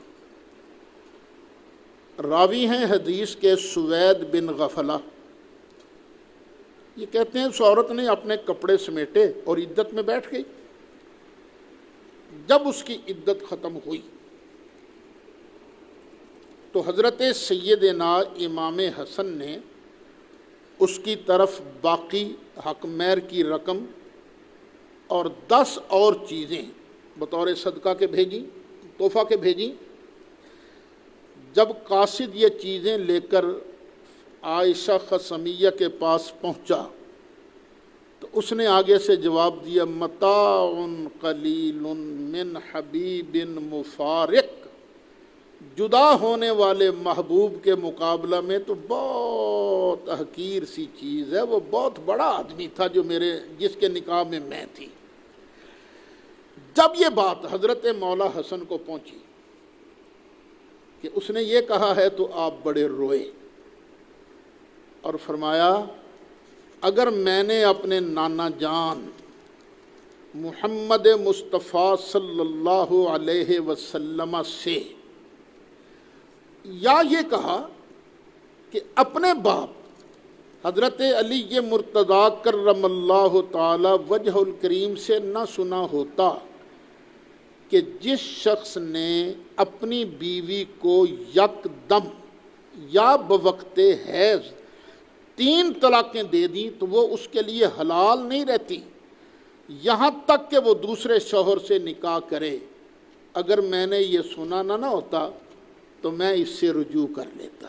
راوی ہیں حدیث کے سوید بن غفلہ، یہ کہتے ہیں اس عورت نے اپنے کپڑے سمیٹے اور عدت میں بیٹھ گئی۔ جب اس کی عدت ختم ہوئی تو حضرت سیدنا امام حسن نے اس کی طرف باقی حق مہر کی رقم اور 10 اور چیزیں بطور صدقہ کے بھیجی، تحفہ کے بھیجی۔ جب قاصد یہ چیزیں لے کر عائشہ خصمیہ کے پاس پہنچا تو اس نے آگے سے جواب دیا، متاع قلیل من حبیب مفارق، جدا ہونے والے محبوب کے مقابلہ میں تو بہت حقیر سی چیز ہے، وہ بہت بڑا آدمی تھا جس کے نکاح میں میں تھی۔ جب یہ بات حضرت مولا حسن کو پہنچی کہ اس نے یہ کہا ہے تو آپ بڑے روئے اور فرمایا، اگر میں نے اپنے نانا جان محمد مصطفیٰ صلی اللہ علیہ وسلم سے یا یہ کہا کہ اپنے باپ حضرت علی مرتضیٰ کرم اللہ تعالی وجہ الکریم سے نہ سنا ہوتا کہ جس شخص نے اپنی بیوی کو یکدم یا بوقت حیض 3 طلاقیں دے دیں تو وہ اس کے لیے حلال نہیں رہتی یہاں تک کہ وہ دوسرے شوہر سے نکاح کرے، اگر میں نے یہ سنا نہ ہوتا تو میں اس سے رجوع کر لیتا۔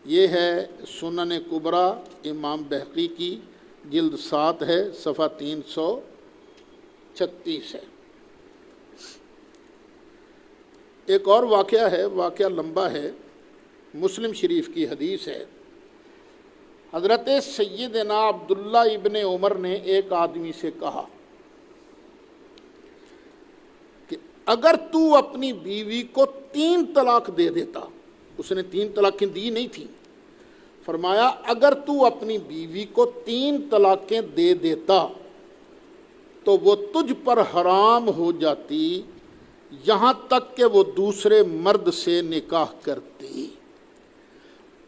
یہ ہے سنن کبریٰ امام بہقی کی، جلد 7 ہے، صفحہ 336 ہے۔ ایک اور واقعہ ہے، واقعہ لمبا ہے، مسلم شریف کی حدیث ہے۔ حضرت سیدنا عبداللہ ابن عمر نے ایک آدمی سے کہا کہ اگر تو اپنی بیوی کو 3 طلاق دے دیتا، اس نے 3 طلاقیں دی نہیں تھیں، فرمایا اگر تو اپنی بیوی کو 3 طلاقیں دے دیتا تو وہ تجھ پر حرام ہو جاتی یہاں تک کہ وہ دوسرے مرد سے نکاح کرتی۔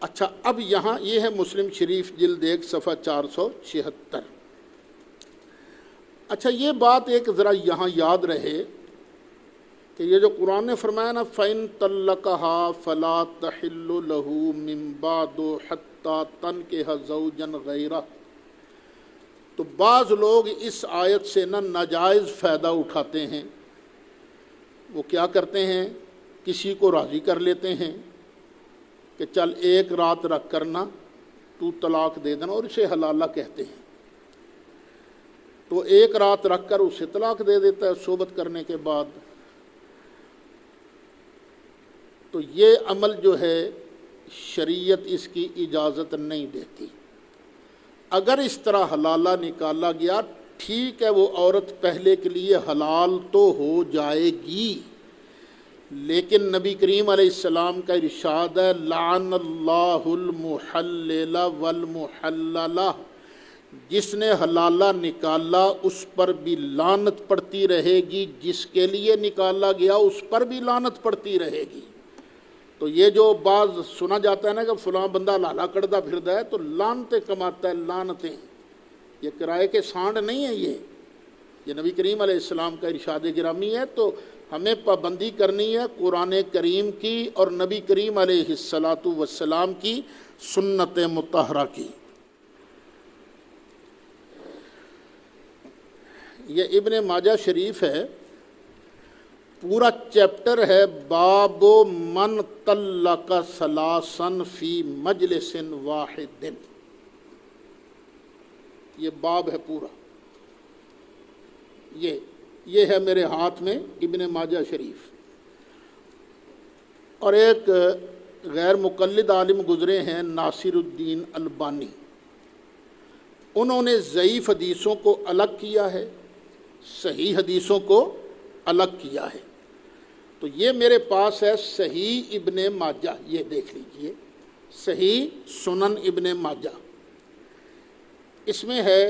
اچھا، اب یہاں یہ ہے مسلم شریف جلد 1 صفحہ 476۔ اچھا، یہ بات ایک ذرا یہاں یاد رہے کہ یہ جو قرآن نے فرمایا نا، فَإِن طَلَّقَهَا فَلَا تَحِلُّ لَهُ مِن بَعْدُ حَتَّى تَنكِحَ زَوْجًا غَيْرَهُ، تو بعض لوگ اس آیت سے نا ناجائز فائدہ اٹھاتے ہیں۔ وہ کیا کرتے ہیں، کسی کو راضی کر لیتے ہیں کہ چل 1 رات رکھ کرنا تو طلاق دے دینا، اور اسے حلالہ کہتے ہیں۔ تو 1 رات رکھ کر اسے طلاق دے دیتا ہے صحبت کرنے کے بعد۔ تو یہ عمل جو ہے شریعت اس کی اجازت نہیں دیتی۔ اگر اس طرح حلالہ نکالا گیا، ٹھیک ہے، وہ عورت پہلے کے لیے حلال تو ہو جائے گی، لیکن نبی کریم علیہ السلام کا ارشاد ہے، لعن اللہ المحلل والمحللہ، جس نے حلالہ نکالا اس پر بھی لعنت پڑتی رہے گی، جس کے لیے نکالا گیا اس پر بھی لعنت پڑتی رہے گی۔ تو یہ جو بعض سنا جاتا ہے نا کہ فلاں بندہ لالا کڑدا پھردا ہے تو لعنتیں کماتا ہے، لعنتیں، یہ کرائے کے سانڈ نہیں ہے، یہ نبی کریم علیہ السلام کا ارشاد گرامی ہے۔ تو ہمیں پابندی کرنی ہے قرآن کریم کی اور نبی کریم علیہ السلام کی سنت مطہرہ کی۔ یہ ابن ماجہ شریف ہے، پورا چیپٹر ہے، باب من طلق ثلاثا فی مجلس واحد، یہ باب ہے پورا، یہ ہے میرے ہاتھ میں ابن ماجہ شریف۔ اور ایک غیر مقلد عالم گزرے ہیں ناصر الدین البانی، انہوں نے ضعیف حدیثوں کو الگ کیا ہے، صحیح حدیثوں کو الگ کیا ہے۔ تو یہ میرے پاس ہے صحیح ابن ماجہ، یہ دیکھ لیجئے، صحیح سنن ابن ماجہ۔ اس میں ہے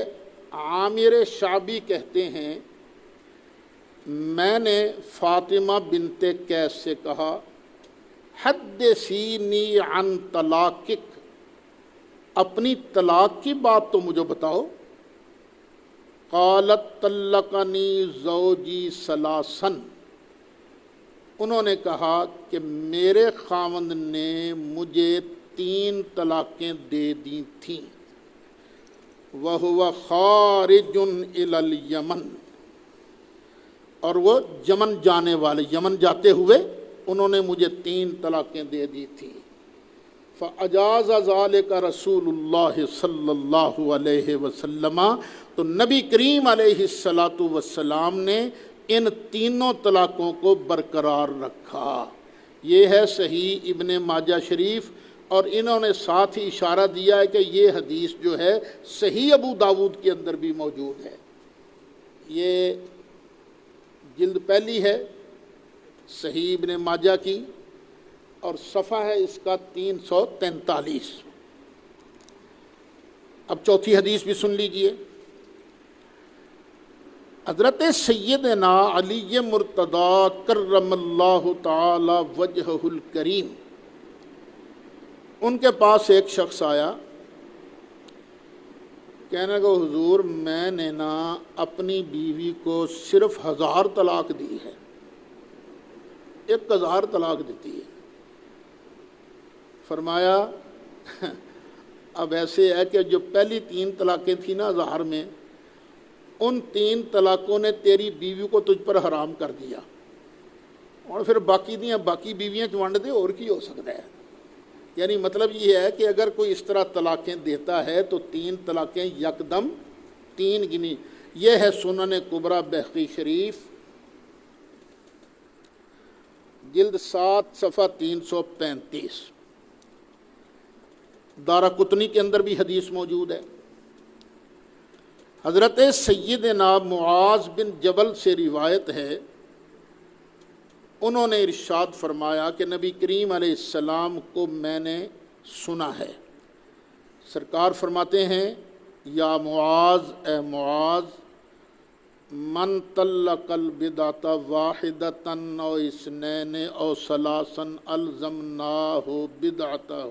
عامر شعبی کہتے ہیں میں نے فاطمہ بنت قیس سے کہا حدثینی عن طلاقک، اپنی طلاق کی بات تو مجھے بتاؤ۔ قالت طلقنی زوجی ثلاثا، انہوں نے کہا کہ میرے خاوند نے مجھے 3 طلاقیں دے دی تھیں، وَهُوَ خَارِجٌ إِلَى الْيَمَنِ، اور وہ یمن جانے والے، یمن جاتے ہوئے انہوں نے مجھے 3 طلاقیں دے دی تھیں۔ فَأَجَازَ ذَلِكَ رسول اللہ صلی اللہ علیہ وسلم، تو نبی کریم علیہ السلام نے ان تینوں طلاقوں کو برقرار رکھا۔ یہ ہے صحیح ابن ماجہ شریف، اور انہوں نے ساتھ ہی اشارہ دیا ہے کہ یہ حدیث جو ہے صحیح ابو داود کے اندر بھی موجود ہے۔ یہ جلد پہلی ہے صحیح ابن ماجہ کی، اور صفحہ ہے اس کا 343۔ اب چوتھی حدیث بھی سن لیجئے۔ حضرت سیدنا علی مرتضیٰ کرم اللہ تعالی وجہہ الکریم، ان کے پاس ایک شخص آیا، کہنے لگا حضور میں نے نا اپنی بیوی کو صرف 1000 طلاق دی ہے، 1000 طلاق دیتی ہے۔ فرمایا اب ایسے ہے کہ جو پہلی 3 طلاقیں تھیں نا 1000 میں، ان 3 طلاقوں نے تیری بیوی کو تجھ پر حرام کر دیا، اور پھر باقی بیویاں چونڈ دے، اور کی ہو سکتا ہے۔ یعنی مطلب یہ ہے کہ اگر کوئی اس طرح طلاقیں دیتا ہے تو 3 طلاقیں یکدم 3 گنی۔ یہ ہے سنن کبریٰ بہقی شریف، جلد 7 صفحہ 335۔ دارقطنی کے اندر بھی حدیث موجود ہے۔ حضرت سیدنا معاذ بن جبل سے روایت ہے، انہوں نے ارشاد فرمایا کہ نبی کریم علیہ السلام کو میں نے سنا ہے، سرکار فرماتے ہیں یا معاذ، اے معاذ، من طلق البدعۃ واحدۃ او اثنین او ثلاثا الزمناہ بدعتہ،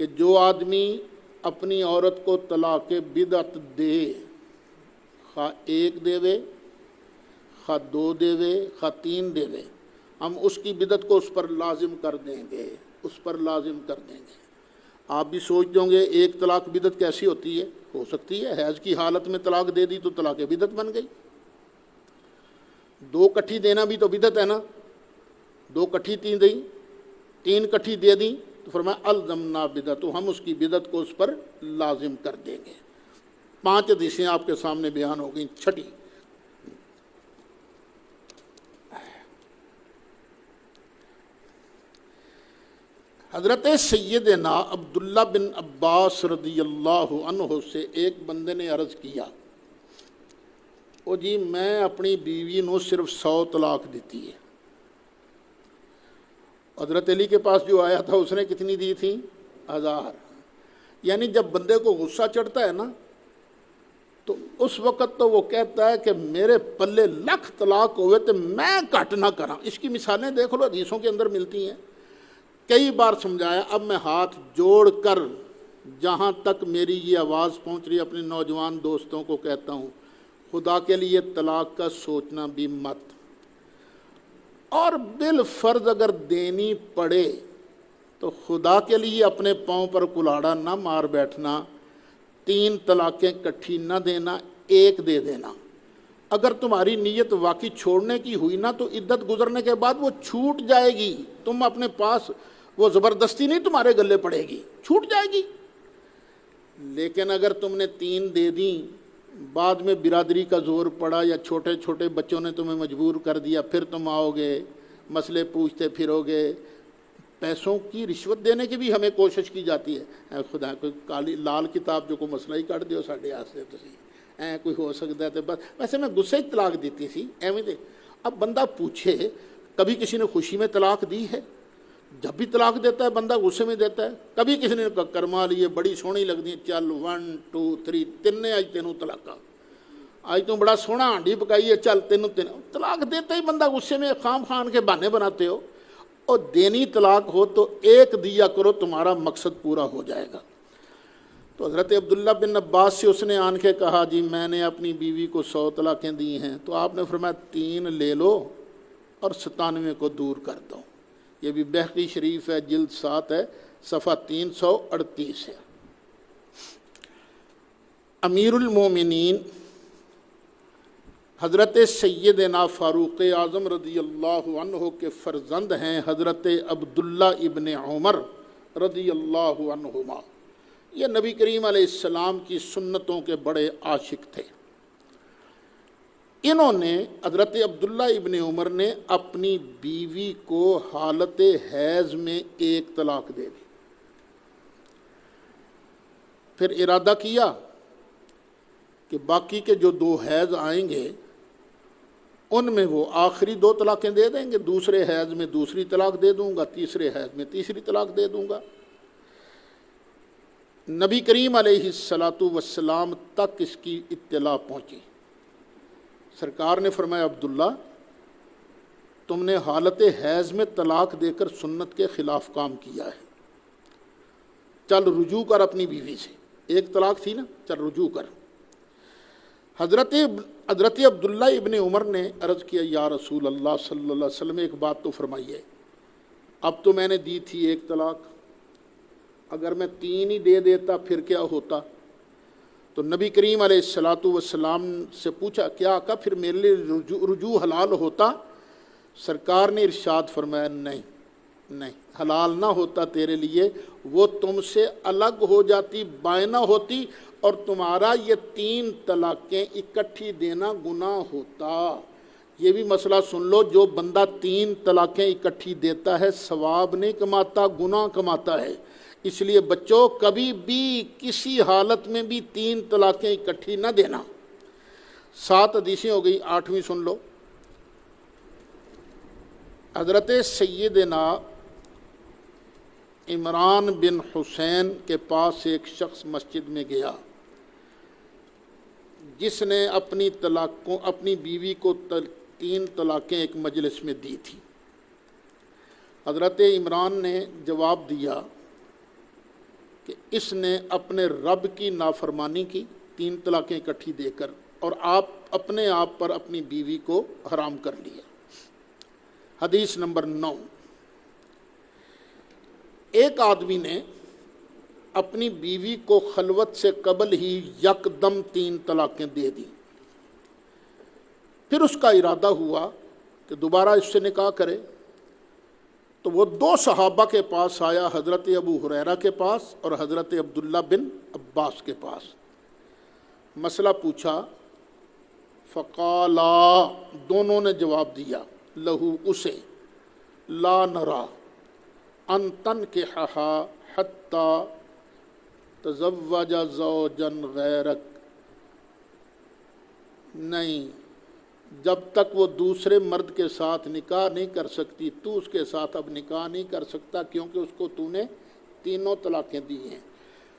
کہ جو آدمی اپنی عورت کو طلاق بدعت دے، خواہ 1 دے، خواہ 2 دے، خواہ 3 دے، ہم اس کی بدعت کو اس پر لازم کر دیں گے، اس پر لازم کر دیں گے۔ آپ بھی سوچ دیں گے 1 طلاق بدعت کیسی ہوتی ہے؟ ہو سکتی ہے حیض کی حالت میں طلاق دے دی تو طلاق بدعت بن گئی۔ 2 کٹھی دینا بھی تو بدعت ہے نا، 2 کٹھی 3 دیں، 3 کٹھی دے دیں تو فرمایا الزمنا بدعت، تو ہم اس کی بدعت کو اس پر لازم کر دیں گے۔ 5 حدیثیں آپ کے سامنے بیان ہو گئیں۔ چھٹی، حضرت سیدنا عبداللہ بن عباس رضی اللہ عنہ سے ایک بندے نے عرض کیا، او جی میں اپنی بیوی نو صرف 100 طلاق دیتی ہے۔ حضرت علی کے پاس جو آیا تھا اس نے کتنی دی تھی؟ 1000۔ یعنی جب بندے کو غصہ چڑھتا ہے نا تو اس وقت تو وہ کہتا ہے کہ میرے پلے 1,00,000 طلاق ہوئے تو میں کٹ نہ کراں۔ اس کی مثالیں دیکھ لو، حدیثوں کے اندر ملتی ہیں۔ کئی بار سمجھایا، اب میں ہاتھ جوڑ کر جہاں تک میری یہ آواز پہنچ رہی ہے اپنے نوجوان دوستوں کو کہتا ہوں، خدا کے لیے طلاق کا سوچنا بھی مت، اور بالفرض اگر دینی پڑے تو خدا کے لیے اپنے پاؤں پر کلاڑا نہ مار بیٹھنا، 3 طلاقیں کٹھی نہ دینا، 1 دے دینا۔ اگر تمہاری نیت واقعی چھوڑنے کی ہوئی نا تو عدت گزرنے کے بعد وہ چھوٹ جائے گی، تم اپنے پاس وہ زبردستی نہیں تمہارے گلے پڑے گی، چھوٹ جائے گی۔ لیکن اگر تم نے 3 دے دیں، بعد میں برادری کا زور پڑا یا چھوٹے چھوٹے بچوں نے تمہیں مجبور کر دیا، پھر تم آؤ گے مسئلے پوچھتے پھرو گے، پیسوں کی رشوت دینے کی بھی ہمیں کوشش کی جاتی ہے. اے خدا کوئی کالی لال کتاب جو کوئی مسئلہ ہی کٹ دیو ساڈے واسطے تسی اے کوئی ہو سکتا ہے. تو بس ویسے میں غصے ہی طلاق دیتی سی ایویں دے. اب بندہ پوچھے کبھی کسی نے خوشی میں طلاق دی ہے؟ جب بھی طلاق دیتا ہے بندہ غصے میں دیتا ہے. کبھی کسی نے کرما لیے بڑی سونی لگتی چل 1 2 3 تین اج تینوں طلاقاں آج تو بڑا سونا ہانڈی پکائی ہے چل تینوں طلاق دیتا ہی بندہ غصے میں خام خان کے بہانے بناتے ہو. اور دینی طلاق ہو تو ایک دیا کرو تمہارا مقصد پورا ہو جائے گا. تو حضرت عبداللہ بن عباس سے اس نے آن کے کہا جی میں نے اپنی بیوی کو 100 طلاقیں دی ہیں. تو آپ نے فرمایا 3 لے لو اور 97 کو دور کر دو. یہ بھی بہقی شریف ہے جلد 7 ہے صفحہ 338 ہے. امیر المومنین حضرت سیدنا فاروق اعظم رضی اللہ عنہ کے فرزند ہیں حضرت عبداللہ ابن عمر رضی اللہ عنہما. یہ نبی کریم علیہ السلام کی سنتوں کے بڑے عاشق تھے. انہوں نے حضرت عبداللہ ابن عمر نے اپنی بیوی کو حالت حیض میں 1 طلاق دے دی. پھر ارادہ کیا کہ باقی کے جو 2 حیض آئیں گے ان میں وہ آخری 2 طلاقیں دے دیں گے. دوسرے حیض میں دوسری طلاق دے دوں گا, تیسرے حیض میں تیسری طلاق دے دوں گا. نبی کریم علیہ السلام تک اس کی اطلاع پہنچی. سرکار نے فرمایا عبداللہ تم نے حالت حیض میں طلاق دے کر سنت کے خلاف کام کیا ہے. چل رجوع کر اپنی بیوی سے. 1 طلاق تھی نا, چل رجوع کر. حضرت عبداللہ ابن عمر نے عرض کیا یا رسول اللہ صلی اللہ علیہ وسلم ایک بات تو فرمائیے. اب تو میں نے دی تھی 1 طلاق, اگر میں 3 ہی دے دیتا پھر کیا ہوتا؟ تو نبی کریم علیہ السلام سے پوچھا کیا آقا پھر میرے لیے رجوع حلال ہوتا؟ سرکار نے ارشاد فرمایا نہیں حلال نہ ہوتا تیرے لیے, وہ تم سے الگ ہو جاتی, بائنہ ہوتی, اور تمہارا یہ 3 طلاقیں اکٹھی دینا گناہ ہوتا. یہ بھی مسئلہ سن لو, جو بندہ 3 طلاقیں اکٹھی دیتا ہے ثواب نہیں کماتا, گناہ کماتا ہے. اس لیے بچوں کبھی بھی کسی حالت میں بھی 3 طلاقیں اکٹھی نہ دینا. 7 حدیثیں ہو گئی, 8ویں سن لو. حضرت سیدنا عمران بن حسین کے پاس ایک شخص مسجد میں گیا جس نے اپنی بیوی کو 3 طلاقیں ایک مجلس میں دی تھی. حضرت عمران نے جواب دیا کہ اس نے اپنے رب کی نافرمانی کی 3 طلاقیں اکٹھی دے کر, اور اپنے آپ پر اپنی بیوی کو حرام کر لیا. حدیث نمبر 9. ایک آدمی نے اپنی بیوی کو خلوت سے قبل ہی یکدم 3 طلاقیں دے دی. پھر اس کا ارادہ ہوا کہ دوبارہ اس سے نکاح کرے. تو وہ 2 صحابہ کے پاس آیا, حضرت ابو ہریرہ کے پاس اور حضرت عبداللہ بن عباس کے پاس. مسئلہ پوچھا. فقالا, دونوں نے جواب دیا, لہو اسے, لا نرا ان تنکحھا حتی تزوج زوجا غیرک, نہیں جب تک وہ دوسرے مرد کے ساتھ نکاح نہیں کر سکتی تو اس کے ساتھ اب نکاح نہیں کر سکتا, کیونکہ اس کو تو نے 3 طلاقیں دی ہیں.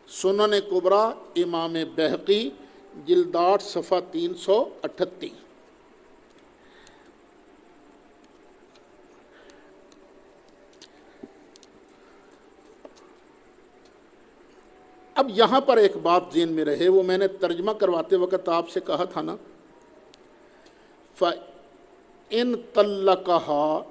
سنن کبریٰ امام بہقی جلد 8 صفحہ 338. اب یہاں پر ایک بات ذہن میں رہے, وہ میں نے ترجمہ کرواتے وقت آپ سے کہا تھا نا, فَإِن طَلَّقَهَا,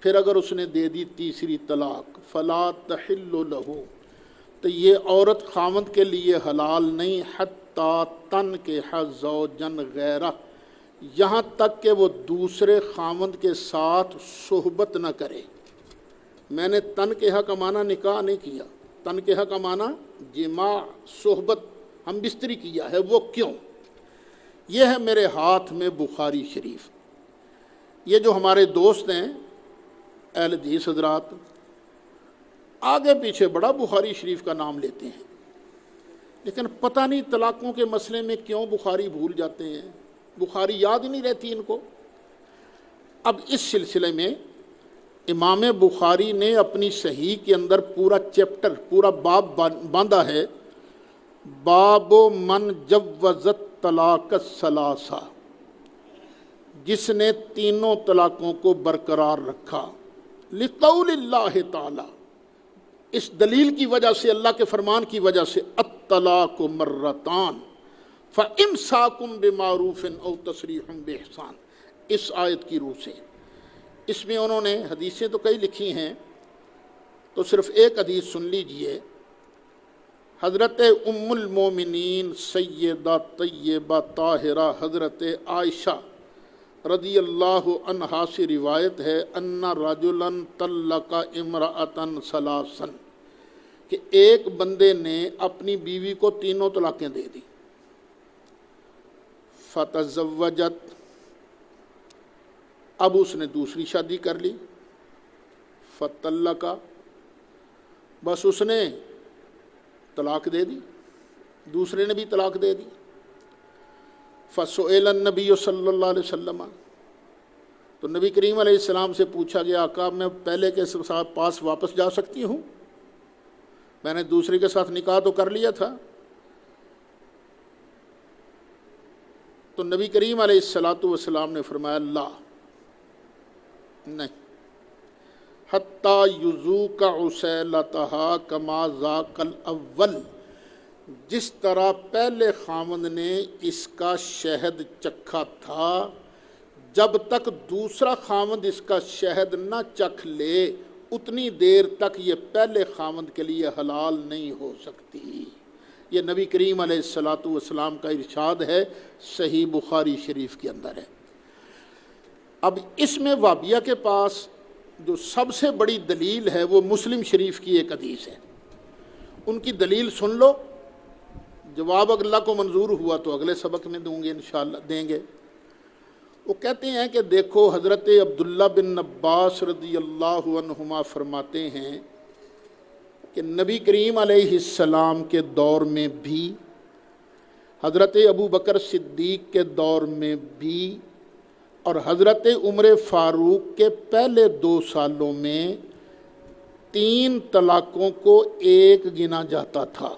پھر اگر اس نے دے دی تیسری طلاق, فَلَا تَحِلُّ لَهُ, تو یہ عورت خاوند کے لیے حلال نہیں, حَتَّى تَنْكِحَ زَوْجًا غَيْرَهُ, یہاں تک کہ وہ دوسرے خاوند کے ساتھ صحبت نہ کرے. میں نے تنکحہ کا معنی نکاح نہیں کیا, تنکحہ کا معنی جماع, صحبت, ہم بستری کیا ہے. وہ کیوں؟ یہ ہے میرے ہاتھ میں بخاری شریف. یہ جو ہمارے دوست ہیں اہل حدیث حضرات, آگے پیچھے بڑا بخاری شریف کا نام لیتے ہیں، لیکن پتہ نہیں طلاقوں کے مسئلے میں کیوں بخاری بھول جاتے ہیں، بخاری یاد ہی نہیں رہتی ان کو۔ اب اس سلسلے میں امام بخاری نے اپنی صحیح کے اندر پورا چیپٹر، پورا باب باندھا ہے، باب من جوزت طلاق الثلاثہ، جس نے تینوں طلاقوں کو برقرار رکھا، لقول اللہ تعالی، اس دلیل کی وجہ سے، اللہ کے فرمان کی وجہ سے، الطلاق مرتان فامساک بمعروف او تسریح باحسان، اس آیت کی روح سے۔ اس میں انہوں نے حدیثیں تو کئی لکھی ہیں، تو صرف ایک حدیث سن لیجئے۔ حضرت ام المومنین سیدہ طیبہ طاہرہ حضرت عائشہ رضی اللہ عنہا سے روایت ہے، ان رجلا طلق امرأۃ ثلاثا، کہ ایک بندے نے اپنی بیوی کو تینوں طلاقیں دے دی، فتزوجت، اب اس نے دوسری شادی کر لی، فطلقا، بس اس نے طلاق دے دی، دوسرے نے بھی طلاق دے دی۔ فسئل النبی صلی اللہ علیہ وسلم، تو نبی کریم علیہ السلام سے پوچھا گیا، آقا میں پہلے کے پاس واپس جا سکتی ہوں؟ میں نے دوسرے کے ساتھ نکاح تو کر لیا تھا۔ تو نبی کریم علیہ السلام نے فرمایا لا، نہیں، حتیٰ یذوق عسیلتہا کما ذاق الاول، جس طرح پہلے خامند نے اس کا شہد چکھا تھا، جب تک دوسرا خامند اس کا شہد نہ چکھ لے اتنی دیر تک یہ پہلے خامند کے لیے حلال نہیں ہو سکتی۔ یہ نبی کریم علیہ السلام کا ارشاد ہے، صحیح بخاری شریف کے اندر ہے۔ اب اس میں وہابیہ کے پاس جو سب سے بڑی دلیل ہے وہ مسلم شریف کی ایک حدیث ہے، ان کی دلیل سن لو، جواب اللہ کو منظور ہوا تو اگلے سبق میں دوں گے انشاءاللہ، دیں گے۔ وہ کہتے ہیں کہ دیکھو، حضرت عبداللہ بن عباس رضی اللہ عنہما فرماتے ہیں کہ نبی کریم علیہ السلام کے دور میں بھی، حضرت ابو بکر صدیق کے دور میں بھی، اور حضرت عمر فاروق کے پہلے 2 سالوں میں 3 طلاقوں کو ایک گنا جاتا تھا۔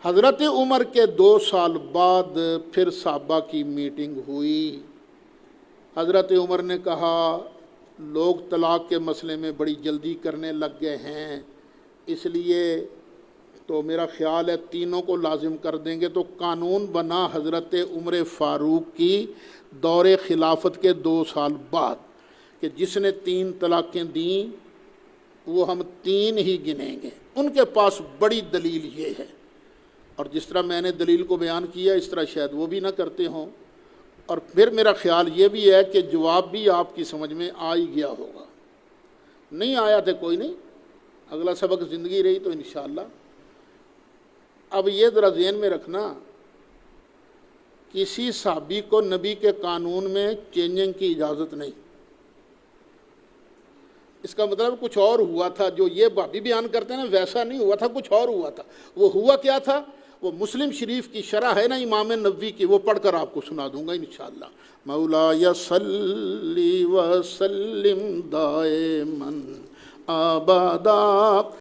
حضرت عمر کے 2 سال بعد پھر صحابہ کی میٹنگ ہوئی، حضرت عمر نے کہا لوگ طلاق کے مسئلے میں بڑی جلدی کرنے لگ گئے ہیں، اس لیے تو میرا خیال ہے تینوں کو لازم کر دیں گے۔ تو قانون بنا حضرت عمر فاروق کی دور خلافت کے 2 سال بعد کہ جس نے 3 طلاقیں دیں وہ ہم 3 ہی گنیں گے۔ ان کے پاس بڑی دلیل یہ ہے، اور جس طرح میں نے دلیل کو بیان کیا اس طرح شاید وہ بھی نہ کرتے ہوں، اور پھر میرا خیال یہ بھی ہے کہ جواب بھی آپ کی سمجھ میں آ ہی گیا ہوگا، نہیں آیا تو کوئی نہیں، اگلا سبق زندگی رہی تو انشاءاللہ۔ اب یہ ذرا ذہن میں رکھنا، کسی صحابی کو نبی کے قانون میں چینجنگ کی اجازت نہیں، اس کا مطلب کچھ اور ہوا تھا، جو یہ بھابی بیان کرتے ہیں نا ویسا نہیں ہوا تھا، کچھ اور ہوا تھا۔ وہ ہوا کیا تھا؟ وہ مسلم شریف کی شرح ہے نا امام نووی کی، وہ پڑھ کر آپ کو سنا دوں گا انشاءاللہ۔ مولایا صلی وسلم دائما ابدا